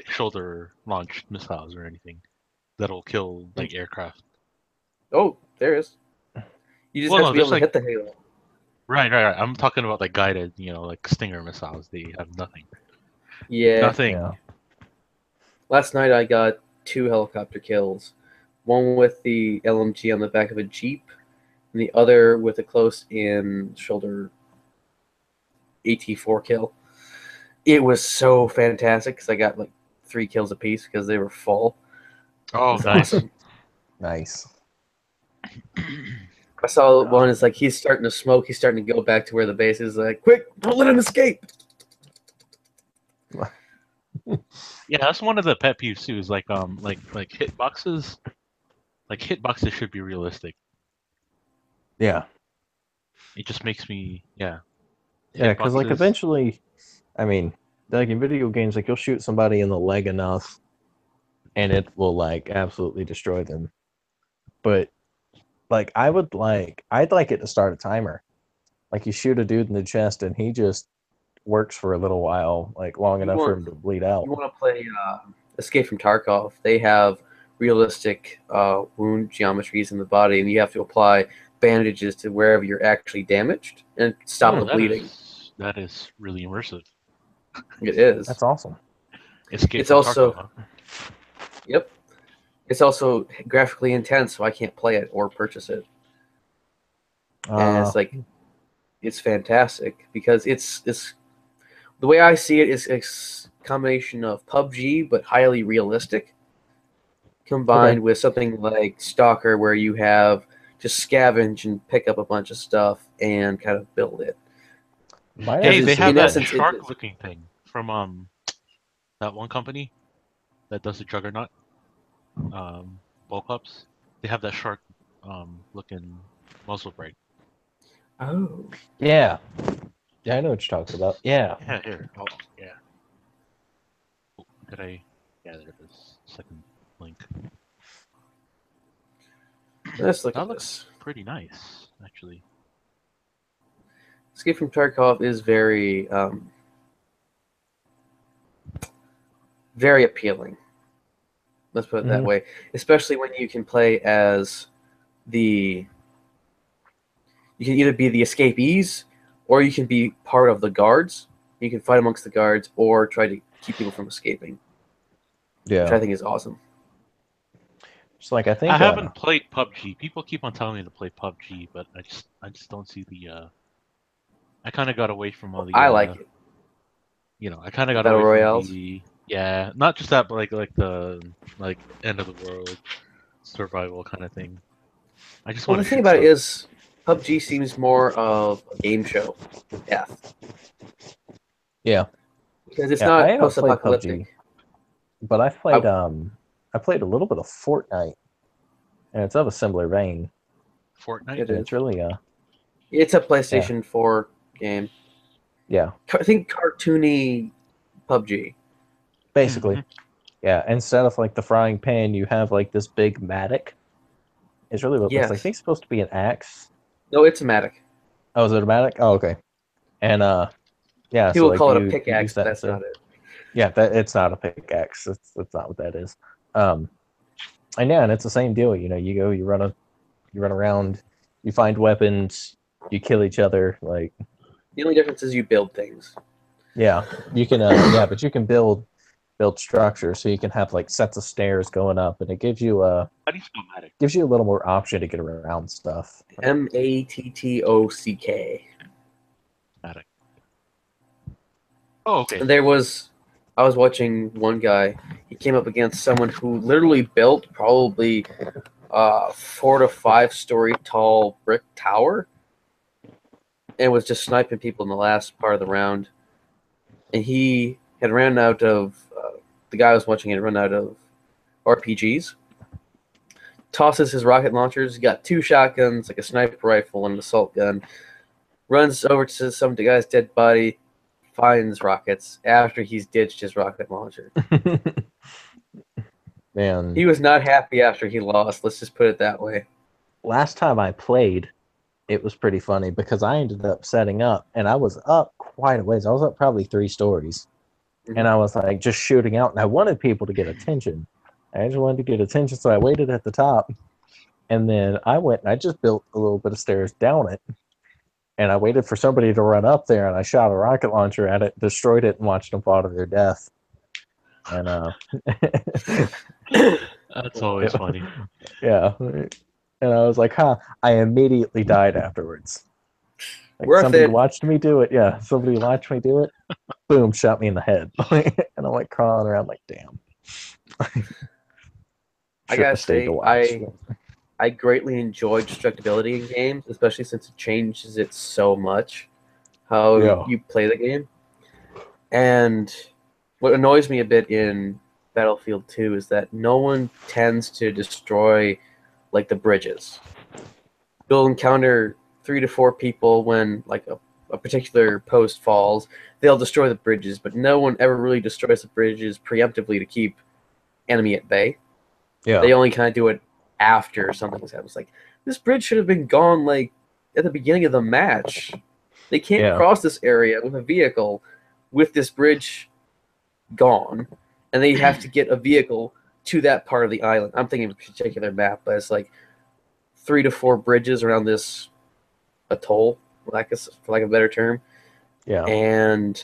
shoulder launched missiles or anything that'll kill like aircraft. Oh, there is. You just have to be able to hit the halo. Right. I'm talking about like guided, like Stinger missiles. They have nothing. Yeah. Nothing. Yeah. Last night I got 2 helicopter kills. One with the LMG on the back of a Jeep, and the other with a close-in shoulder AT-4 kill. It was so fantastic because I got like 3 kills apiece because they were full. Oh, nice. Awesome. Nice. I saw one is like he's starting to smoke. He's starting to go back to where the base is. Like, quick, don't let him escape. Yeah, that's one of the pet peeves too. Is like hitboxes. Like hitboxes should be realistic. Yeah. It just makes me Yeah, because like eventually, I mean, like in video games, like you'll shoot somebody in the leg enough, and it will like absolutely destroy them. But like I'd like it to start a timer. Like you shoot a dude in the chest, and he just works for a little while, like long enough for him to bleed out. You want to play Escape from Tarkov? They have realistic wound geometries in the body, and you have to apply bandages to wherever you're actually damaged and stop the bleeding. That is really immersive. It is. That's awesome. It's also. Yep. It's also graphically intense, so I can't play it or purchase it. And it's like, it's fantastic because it's the way I see it is a combination of PUBG but highly realistic, combined with something like Stalker, where you have just scavenge and pick up a bunch of stuff and kind of build it. Hey, they have that shark-looking thing from that one company that does the Juggernaut bullpups. They have that shark looking muzzle brake. Oh. Yeah. Yeah, I know what you're talking about. Yeah. Yeah, here. Oh, yeah. Oh, did I? Yeah, there it is. Second link. Let's look that at looks this. Pretty nice, actually. Escape from Tarkov is very, very appealing. Let's put it that way. Especially when you can play as the... You can either be the escapees, or you can be part of the guards. You can fight amongst the guards, or try to keep people from escaping. Yeah. Which I think is awesome. Just like I haven't played PUBG. People keep on telling me to play PUBG, but I just don't see the. I kind of got away from all the. I like it. You know, I kind of got Battle away Royales? from the. Yeah, not just that, but like the end of the world survival kind of thing. I just want the thing about it is, PUBG seems more of a game show. Yeah. Because it's not post-apocalyptic. But I've played I played a little bit of Fortnite, and it's of a similar vein. Fortnite? It's really it's a PlayStation 4 game. Yeah. I think cartoony PUBG. Basically. Yeah, instead of like the frying pan, you have like this big mattock. It's really what looks like. I think it's supposed to be an axe. No, it's a mattock. Oh, is it a mattock? Oh, okay. And yeah, people so, like, call it a pickaxe, but that's not it. Yeah, it's not a pickaxe. That's not what that is. And yeah, and it's the same deal. You know, you run around, you find weapons, you kill each other. Like, the only difference is you build things. Yeah, you can. Yeah, but you can build structures, so you can have like sets of stairs going up, and it gives you How do you spell mattock? Gives you a little more option to get around stuff. MATTOCK. Mattock. Oh, okay. And I was watching one guy. He came up against someone who literally built probably 4 to 5 story tall brick tower, and was just sniping people in the last part of the round. And he had ran out of the guy I was watching had run out of RPGs. Tosses his rocket launchers. He got 2 shotguns, like a sniper rifle and an assault gun. Runs over to some guy's dead body. Finds rockets after he's ditched his rocket launcher. Man, he was not happy after he lost. Let's just put it that way. Last time I played, it was pretty funny because I ended up setting up, and I was up quite a ways. I was up probably 3 stories, and I was like just shooting out, and I wanted people to get attention. I just wanted to get attention, so I waited at the top, and then I went and I just built a little bit of stairs down it. And I waited for somebody to run up there, and I shot a rocket launcher at it, destroyed it, and watched them fall to their death. And that's always funny. Yeah, and I was like, "Huh!" I immediately died afterwards. Like, somebody watched me do it. Yeah, somebody watched me do it. Boom! Shot me in the head, and I'm like crawling around, like, damn. I gotta say, I greatly enjoy destructibility in games, especially since it changes it so much how you play the game. And what annoys me a bit in Battlefield 2 is that no one tends to destroy like the bridges. You'll encounter 3 to 4 people when like a particular post falls. They'll destroy the bridges, but no one ever really destroys the bridges preemptively to keep enemy at bay. Yeah. They only kind of do it after something's happened. It's like, this bridge should have been gone like at the beginning of the match. They can't cross this area with a vehicle with this bridge gone, and they have to get a vehicle to that part of the island. I'm thinking of a particular map, but it's like 3 to 4 bridges around this atoll, for lack of a better term. Yeah. And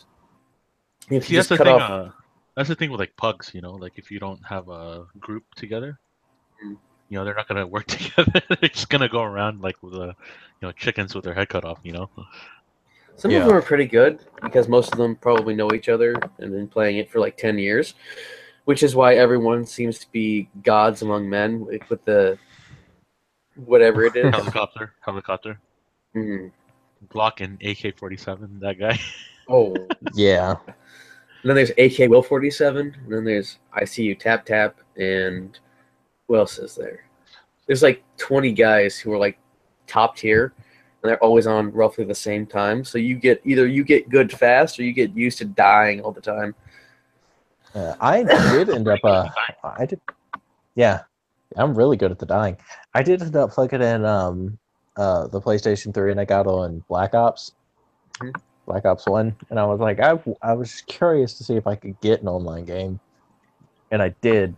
if you just that's cut off... That's the thing with like pugs, you know, like if you don't have a group together, You know, they're not gonna work together. They're just gonna go around like with chickens with their head cut off. You know. Some of them are pretty good because most of them probably know each other and been playing it for like 10 years, which is why everyone seems to be gods among men with the whatever it is. Helicopter. Mm. Glock and AK-47. That guy. Oh yeah. And then there's AK Will 47, and then there's I See You Tap Tap, and who else is there? There's like 20 guys who are like top tier, and they're always on roughly the same time. So you get good fast, or you get used to dying all the time. I did end up. I did. Yeah, I'm really good at the dying. I did end up plugging in the PlayStation 3, and I got on Black Ops. Mm-hmm. Black Ops 1, and I was like, I was curious to see if I could get an online game, and I did.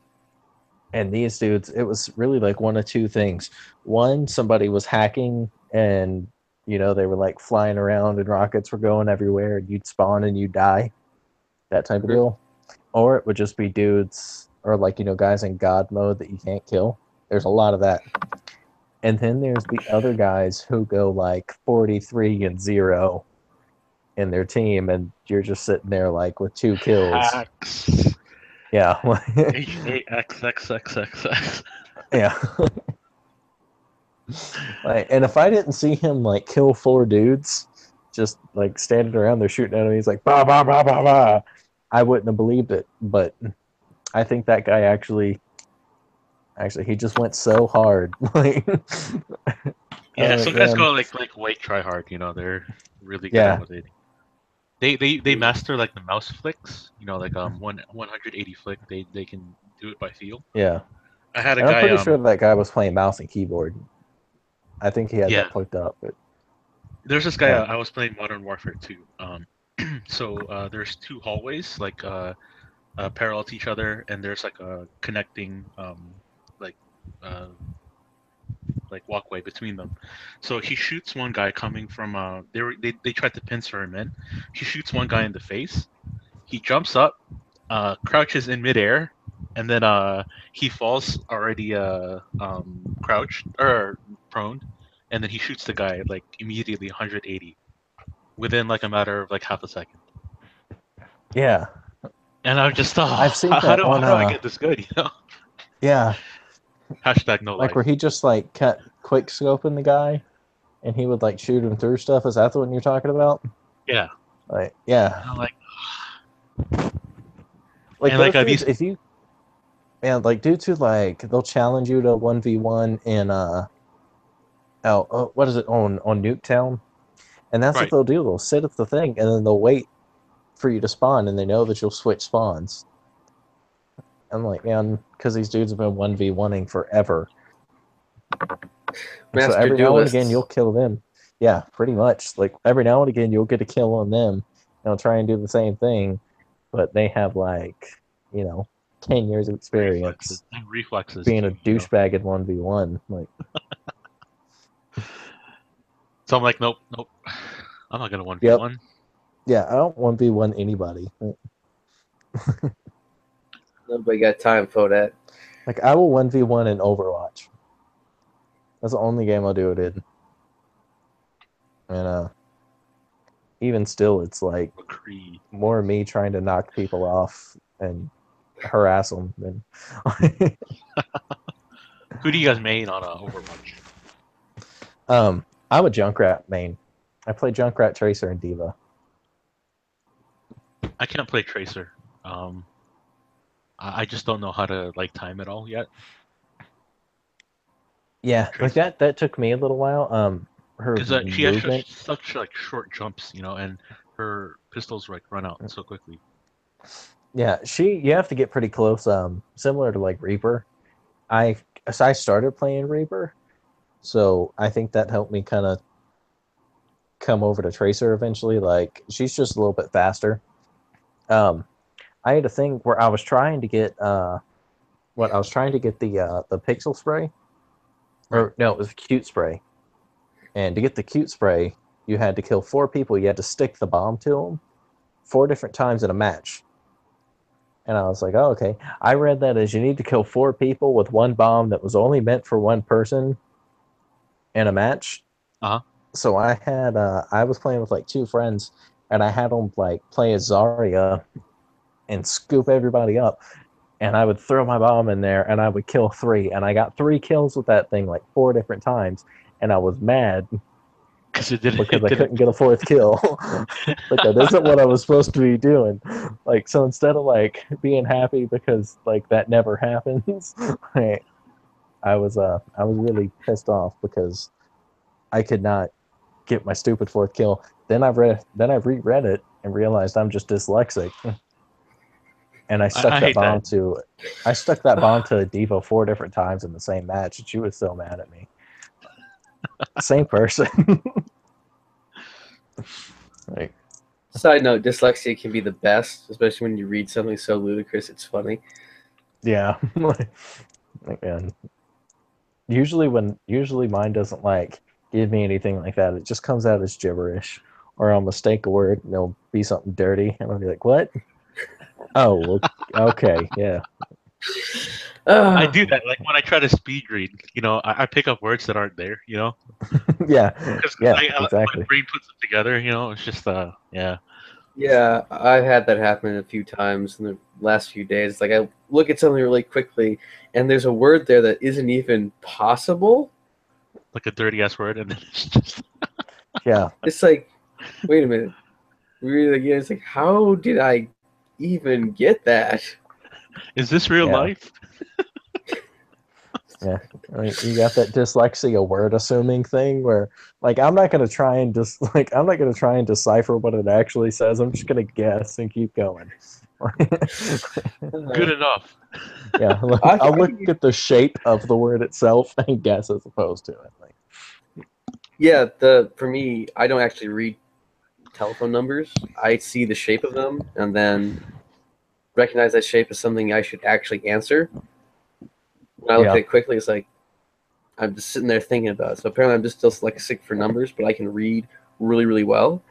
And these dudes, it was really like one of two things. One, somebody was hacking, and they were like flying around, and rockets were going everywhere, and you'd spawn and you'd die, that type of deal. Or it would just be dudes, or like guys in God mode that you can't kill. There's a lot of that. And then there's the other guys who go like 43-0. In their team, and you're just sitting there like with 2 kills. Hacks. Yeah. HAXXXXX. Yeah. Like, and if I didn't see him like kill 4 dudes, just like standing around there shooting enemies like bah bah bah bah bah, I wouldn't have believed it. But I think that guy actually he just went so hard. Yeah, some guys go like white try hard. They're really good at what they do. They master like the mouse flicks, like 180 flick. They can do it by feel. Yeah, I had a and guy. I'm pretty sure that guy was playing mouse and keyboard. I think he had that plugged up. But there's this guy. I was playing Modern Warfare 2. So there's 2 hallways like parallel to each other, and there's like a connecting like walkway between them. So he shoots one guy coming from they tried to pincer him in. He shoots one guy in the face. He jumps up, crouches in midair, and then he falls already crouched or prone, and then he shoots the guy like immediately 180 within like a matter of like half a second. Yeah. And I've just thought, I've seen how do I get this good? Yeah. Hashtag no like life. Where he just like cut quick scoping the guy, and he would like shoot him through stuff. Is that the one you're talking about? Yeah. Like yeah. And I'm like dudes, if you like dudes who like they'll challenge you to 1v1 in what is it on Nuketown, and that's what they'll do. They'll sit at the thing and then they'll wait for you to spawn, and they know that you'll switch spawns. I'm like, man, because these dudes have been 1v1ing forever. So every now and again, you'll kill them. Yeah, pretty much. Like, every now and again, you'll get a kill on them. They'll try and do the same thing, but they have, 10 years of experience. Reflexes being a douchebag in 1v1. Like, so I'm like, nope. I'm not going to 1v1. Yep. Yeah, I don't 1v1 anybody. Nobody got time for that. Like, I will 1v1 in Overwatch. That's the only game I'll do it in. And even still, it's like more me trying to knock people off and harass them than. Who do you guys main on Overwatch? I'm a Junkrat main. I play Junkrat, Tracer, and D.Va. I can't play Tracer. I just don't know how to time it all yet. Yeah, Tracer. Like that took me a little while. Her she has such short jumps, and her pistols run out so quickly. Yeah, you have to get pretty close. Similar to Reaper. I started playing Reaper, so I think that helped me kind of come over to Tracer eventually. Like, she's just a little bit faster. I had a thing where I was trying to get the pixel spray. Or no, it was cute spray. And to get the cute spray, you had to kill 4 people. You had to stick the bomb to them 4 different times in a match. And I was like, oh, okay. I read that as you need to kill 4 people with 1 bomb that was only meant for 1 person in a match. Uh-huh. So I was playing with like 2 friends, and I had them like play as Zarya and scoop everybody up. And I would throw my bomb in there, and I would kill 3. And I got 3 kills with that thing like 4 different times. And I was mad because I couldn't get a 4th kill. Like that isn't what I was supposed to be doing. Like so instead of like being happy because like that never happens, I was really pissed off because I could not get my stupid 4th kill. Then I reread it and realized I'm just dyslexic. And I stuck I that hate bomb that. to I stuck that bomb to Devo 4 different times in the same match, and she was so mad at me. Same person. Like, Side note: dyslexia can be the best, especially when you read something so ludicrous it's funny. yeah. And usually mine doesn't like give me anything like that. It just comes out as gibberish, or I'll mistake a word and it'll be something dirty, and I'll be like, "What? Oh, okay, yeah, I do that like when I try to speed read. I pick up words that aren't there. yeah, Because yeah, my exactly." brain puts them together. It's just yeah. Yeah, I've had that happen a few times in the last few days. Like I look at something really quickly, and there's a word there that isn't even possible. Like a dirty ass word, and then it's just Yeah, It's like, wait a minute, read it again. It's like, how did I even get that? is this real yeah, life? yeah. Like, you got that dyslexia word assuming thing where, like, I'm not gonna try and just like I'm not gonna try and decipher what it actually says. I'm just gonna guess and keep going. Good enough. Yeah, like I'll look at the shape of the word itself and guess as opposed to it. Like, Yeah, for me, I don't actually read telephone numbers. I see the shape of them and then recognize that shape as something I should actually answer. When I look yeah, at it quickly, it's like I'm just sitting there thinking about it. So apparently, I'm just still like sick for numbers, but I can read really, really well.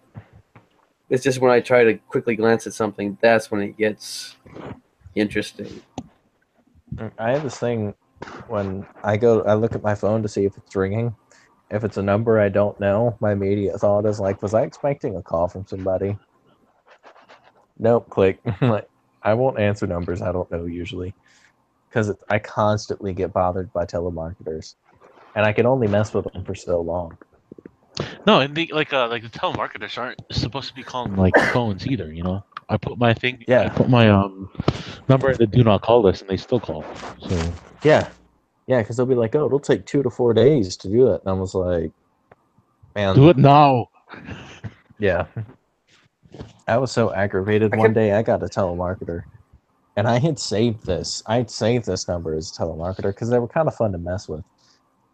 It's just when I try to quickly glance at something, that's when it gets interesting. I have this thing when I look at my phone to see if it's ringing. If it's a number I don't know, my immediate thought is like, was I expecting a call from somebody? Nope, click. Like, I won't answer numbers I don't know usually because I constantly get bothered by telemarketers, and I can only mess with them for so long. No, and like the telemarketers aren't supposed to be calling like phones either. I put my Yeah, number in the do not call list, and they still call. So yeah, yeah, because they'll be like, "Oh, it'll take 2 to 4 days to do that," and I was like, "Man, do it now. yeah." I was so aggravated I one kept day. I got a telemarketer, and I had saved this. I had saved this number as a telemarketer because they were kind of fun to mess with.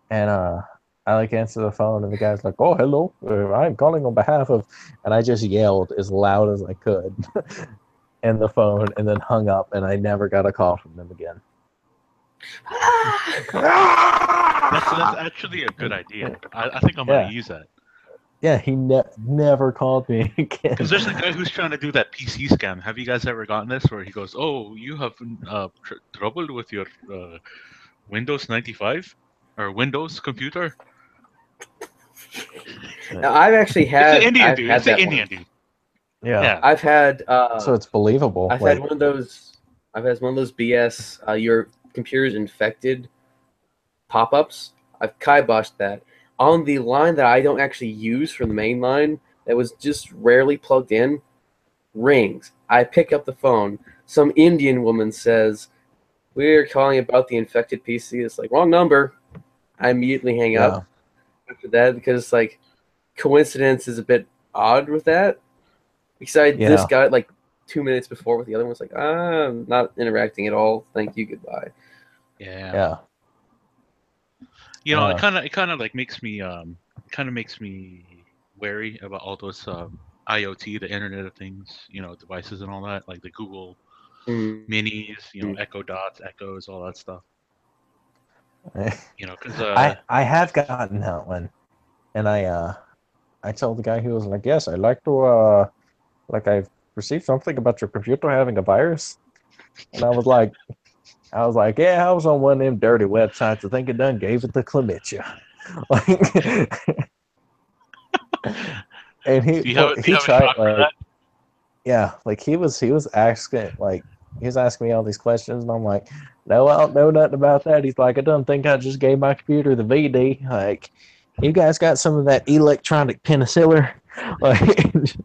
And I like answer the phone, and the guy's like, "Oh, hello, I'm calling on behalf of," and I just yelled as loud as I could in the phone, and then hung up, and I never got a call from them again. That's actually a good idea. I think I'm gonna Yeah, use that. yeah, he never called me again. Because there's a guy who's trying to do that PC scam. Have you guys ever gotten this? Where he goes, "Oh, you have trouble with your Windows 95 or Windows computer." now, I've actually It's an had Indian I've dude. had It's an that one. Indian dude. Yeah, Yeah. I've had so it's believable. I've had Like, one of those. I've had one of those BS. Your computer's infected pop-ups. I've kiboshed that on the line that I don't actually use from the main line. That was just rarely plugged in. Rings. I pick up the phone. Some Indian woman says, "We're calling about the infected PC." It's like, wrong number. I immediately hang up yeah, after that because like coincidence is a bit odd with that. Because I just yeah, got it like 2 minutes before with the other one. It's like, I'm not interacting at all. Thank you. Goodbye. Yeah. yeah, It uh, kind of like makes me wary about all those IoT, the Internet of Things, devices and all that, like the Google Minis, Mm. Echo Dots, Echoes, all that stuff. Because I have gotten that one, and I told the guy who was like, "Yes, I'd like to like I've received something about your computer having a virus." And I was like, yeah, I was on one of them dirty websites. I think it done gave it the chlamydia. Like, and Do you have he a tried shot for that? yeah, like he was asking me all these questions, and I'm like, no, I don't know nothing about that. He's like, I don't think I just gave my computer the VD. Like, you guys got some of that electronic penicillin? Like,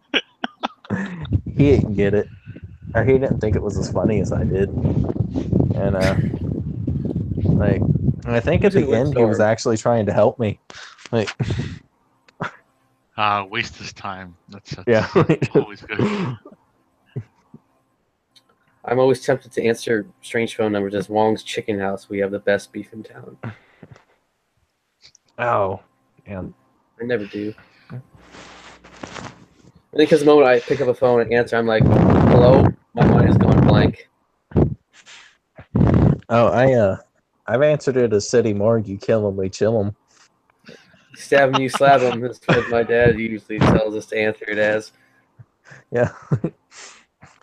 he didn't get it, or he didn't think it was as funny as I did, and like, I think at the end he was actually trying to help me, like. Waste his time. That's Yeah. always good. I'm always tempted to answer strange phone numbers as Wong's Chicken House. We have the best beef in town. Oh, and I never do. I think because the moment I pick up a phone and answer, I'm like, hello? My mind is going blank. Oh, I've answered it as City Morgue. You kill him, we chill him. Stab him, you slap him. That's what my dad usually tells us to answer it as. Yeah.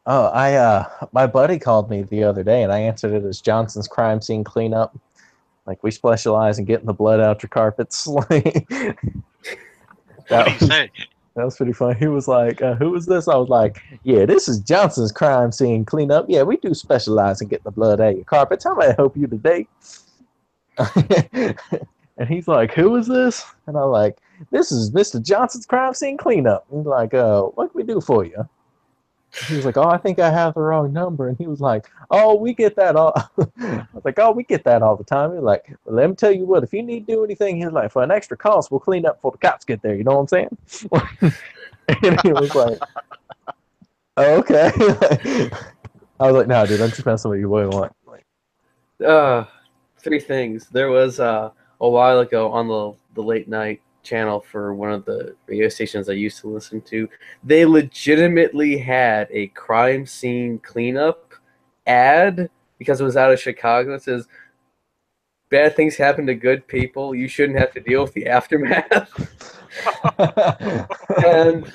Oh, my buddy called me the other day, and I answered it as Johnson's crime scene cleanup. Like, we specialize in getting the blood out your carpets. What do you say? That was pretty funny. He was like, who is this? I was like, yeah, this is Johnson's crime scene cleanup. Yeah, we do specialize in getting the blood out your carpets. How may I help you today? And he's like, who is this? And I'm like, this is Mr. Johnson's crime scene cleanup. And he's like, what can we do for you? He was like, oh, I think I have the wrong number. And he was like, oh, we get that all. I was like, oh, we get that all the time. He was like, well, let me tell you what, if you need to do anything, he's like, for an extra cost, we'll clean up before the cops get there. You know what I'm saying? And he was like, oh, okay. I was like, no, dude, I'm just messing with you. What do you want? Three things. There was a while ago on the late night channel for one of the radio stations I used to listen to, they legitimately had a crime scene cleanup ad because it was out of Chicago. It says, bad things happen to good people. You shouldn't have to deal with the aftermath. And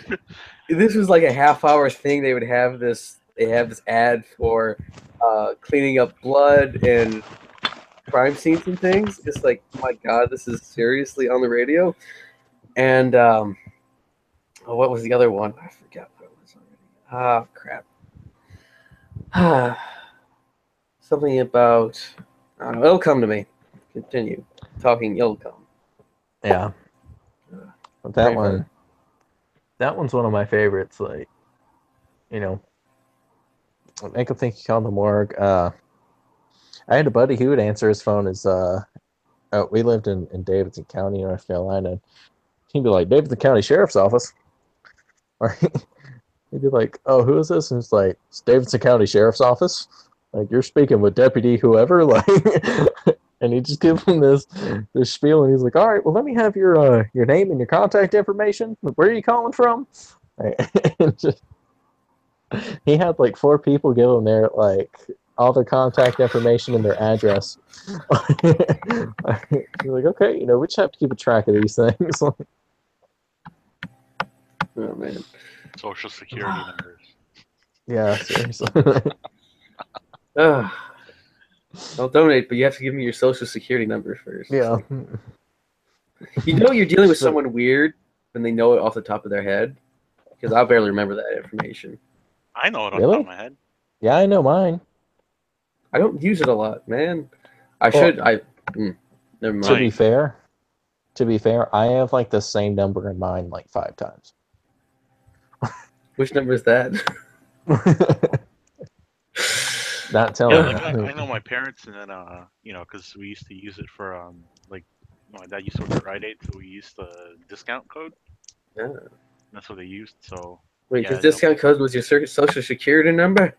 this was like a half-hour thing. They would have this. They have this ad for cleaning up blood and crime scenes and things. It's like, oh my God, this is seriously on the radio. And what was the other one? I forgot what it was already. Crap. Something about, I don't know, it'll come to me. Continue talking, it'll come. Yeah. But that one's one of my favorites. Like, you know, I could think you called the morgue. I had a buddy who would answer his phone as we lived in Davidson County, North Carolina. He'd be like, Davidson County Sheriff's Office. Or he'd be like, oh, who is this? And it's like, it's Davidson County Sheriff's Office. Like, you're speaking with Deputy whoever. Like, and he just gives him this spiel, and he's like, all right, well, let me have your name and your contact information. Where are you calling from? He had like 4 people give him their like all their contact information and their address. You're like, okay, you know, we just have to keep a track of these things. Oh man, Social Security numbers. Yeah, seriously. I'll donate, but you have to give me your Social Security number first. Yeah. You know you're dealing with someone weird when they know it off the top of their head, because I barely remember that information. I know it on the top of my head. Yeah, I know mine. I don't use it a lot, man. Never mind. To be fair, I have like the same number in mine like 5 times. Which number is that? Not telling you. I know my parents, and then you know, because we used to use it for like my dad used to work at Rite Aid, so we used the discount code. Yeah. That's what they used. So wait, the discount code was your Social Security number?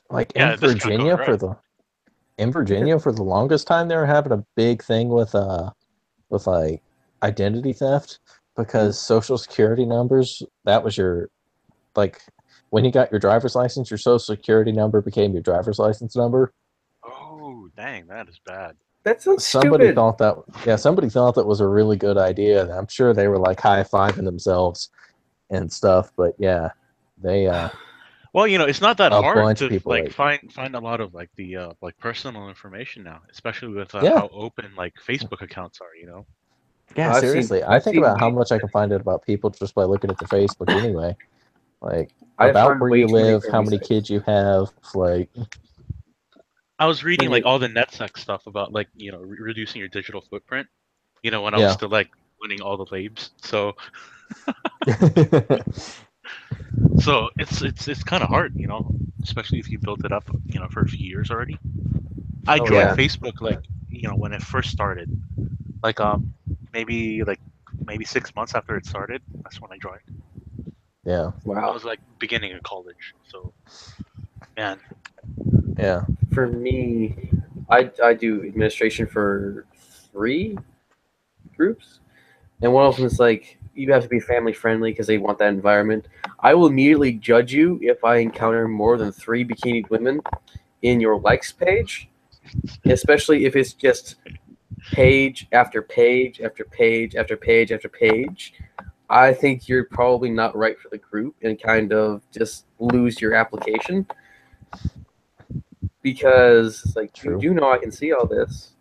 Like in Virginia code, right? In Virginia for the longest time, they were having a big thing with like identity theft, because Social Security numbers, that was your, like, when you got your driver's license, your Social Security number became your driver's license number. Oh, dang, that is bad. That sounds somebody stupid. Somebody thought that was a really good idea, and I'm sure they were like high-fiving themselves and stuff, but yeah, they Well, it's not that a hard bunch of to people like like find a lot of like the like personal information now, especially with yeah. how open like Facebook accounts are. Yeah, I've seen seriously. I I've think seen about how way much I can find out about people just by looking at their Facebook anyway. Like I about find where way you too many live, how friendly many sites. kids you have, like I was reading When like you all the NetSec stuff about like reducing your digital footprint. When I was yeah. still like winning all the labs. So it's kind of hard, especially if you built it up, for a few years already. I oh joined yeah. yeah, Facebook like when it first started, like maybe like maybe 6 months after it started. That's when I joined. Yeah. I wow. was like beginning of college, so man. Yeah. For me, I do administration for 3 groups, and one of them is like you have to be family friendly because they want that environment. I will immediately judge you if I encounter more than 3 bikini women in your likes page, especially if it's just page after page after page after page after page. I think you're probably not right for the group and kind of just lose your application because it's like you True. do know I can see all this.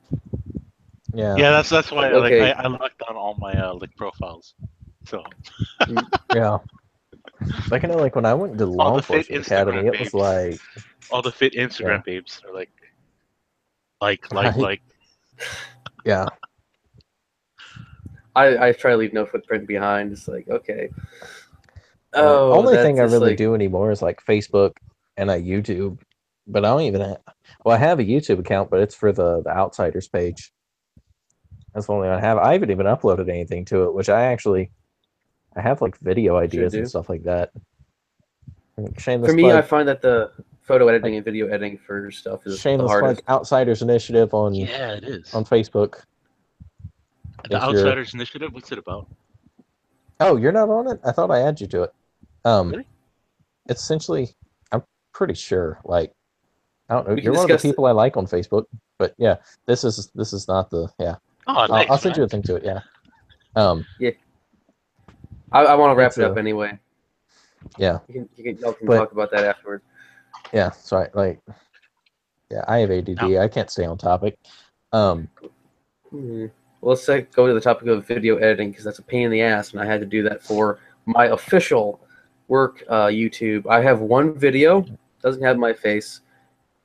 Yeah. Yeah, that's why Like like I, okay, I locked down all my like profiles. So mm, Yeah. Like I know like when I went to all law the fit enforcement academy, Instagram it was babes, like all the fit yeah. Instagram babes are like Right. like. Yeah. I try to leave no footprint behind. It's like okay, Like oh only that's thing I just really like do anymore is like Facebook and I YouTube. But I don't even well, I have a YouTube account, but it's for the Outsiders page. That's the only one I have. I haven't even uploaded anything to it, which I have like video should ideas and do. stuff like that. Like, For shameless me, I plug. find that the photo Like editing and video editing for stuff is the shameless plug. hardest. Outsiders Initiative Yeah, it is. on Facebook. The If you're Outsiders Initiative. What's it about? you're not on it. I thought I added you to it. Um, Really? it's essentially I'm pretty sure like I don't know. We can You're one of the discuss it. people I like on Facebook, but yeah, this is not the yeah. Oh, I'll thanks, send you man. a thing to it. Yeah. Um, Yeah, I want to wrap it's it up a anyway. yeah, Y'all can but talk about that afterward. yeah. Sorry, like yeah, I have Now, ADD. I can't stay on topic. Um, Hmm. Well, let's go to the topic of video editing because that's a pain in the ass, and I had to do that for my official work YouTube. I have one video, doesn't have my face,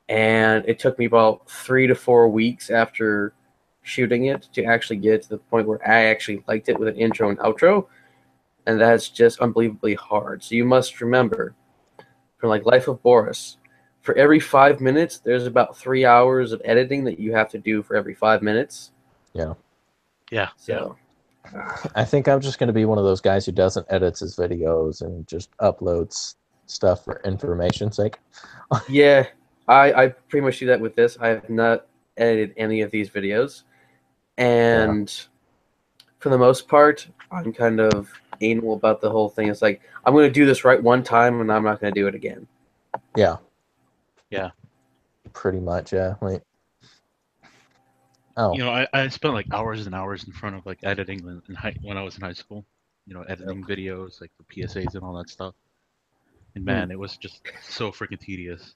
and it took me about 3 to 4 weeks after shooting it to actually get to the point where I actually liked it with an intro and outro, and that's just unbelievably hard. So you must remember, for like Life of Boris, for every 5 minutes, there's about 3 hours of editing that you have to do for every 5 minutes. yeah. yeah, So. I think I'm just gonna be one of those guys who doesn't edit his videos and just uploads stuff for information's sake. Yeah, I pretty much do that with this. I have not edited any of these videos, Yeah. and for the most part, I'm kind of anal about the whole thing. It's like I'm going to do this right one time, and I'm not going to do it again. Yeah. yeah. Pretty much. Yeah. Like oh I spent like hours and hours in front of like editing when I was in high school. Editing videos like the PSAs and all that stuff. And Hmm. man, it was just so freaking tedious.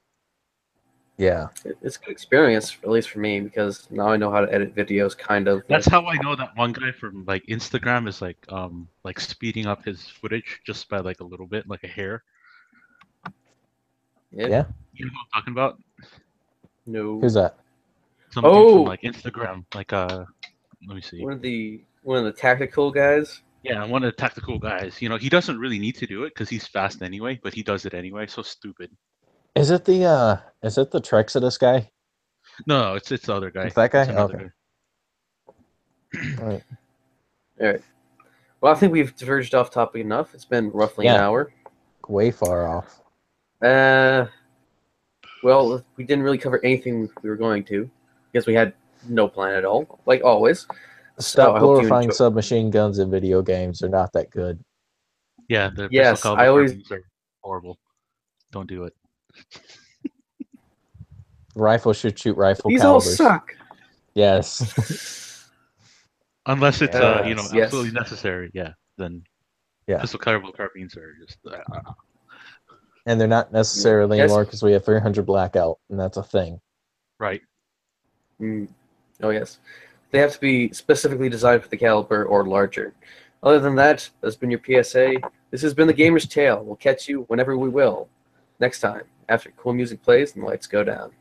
yeah. It's a good experience, at least for me, because now I know how to edit videos. Kind of. That's how I know that one guy from like Instagram is like speeding up his footage just by like a little bit, like a hair. Yeah. Yeah. You know what I'm talking about? No. Who's that? Some dude from Oh, like Instagram, like let me see. one of the tactical guys. Yeah, one of the tactical guys. He doesn't really need to do it because he's fast anyway, but he does it anyway. So stupid. Is it the Trexodus guy? No, it's the other guy. It's that guy? It's another Okay. guy. All right. All right. Well, I think we've diverged off topic enough. It's been roughly an Yeah. hour. Way far off. Well, we didn't really cover anything we were going to because we had no plan at all, like always. So Stop I hope you glorifying enjoy. submachine guns in video games. They're not that good. Yeah, the pistol Yes, I caliber always. carbines are horrible. Don't do it. Rifle should shoot rifle These all calibers. suck. Yes. Unless it's Yes. absolutely necessary. Yeah, then Yeah. pistol caliber carbines are just. And they're not necessarily anymore because we have 300 blackout, and that's a thing. Right. Oh, yes. They have to be specifically designed for the caliber or larger. Other than that, that's been your PSA. This has been the Gamer's Tale. We'll catch you whenever we will. Next time, after cool music plays and the lights go down.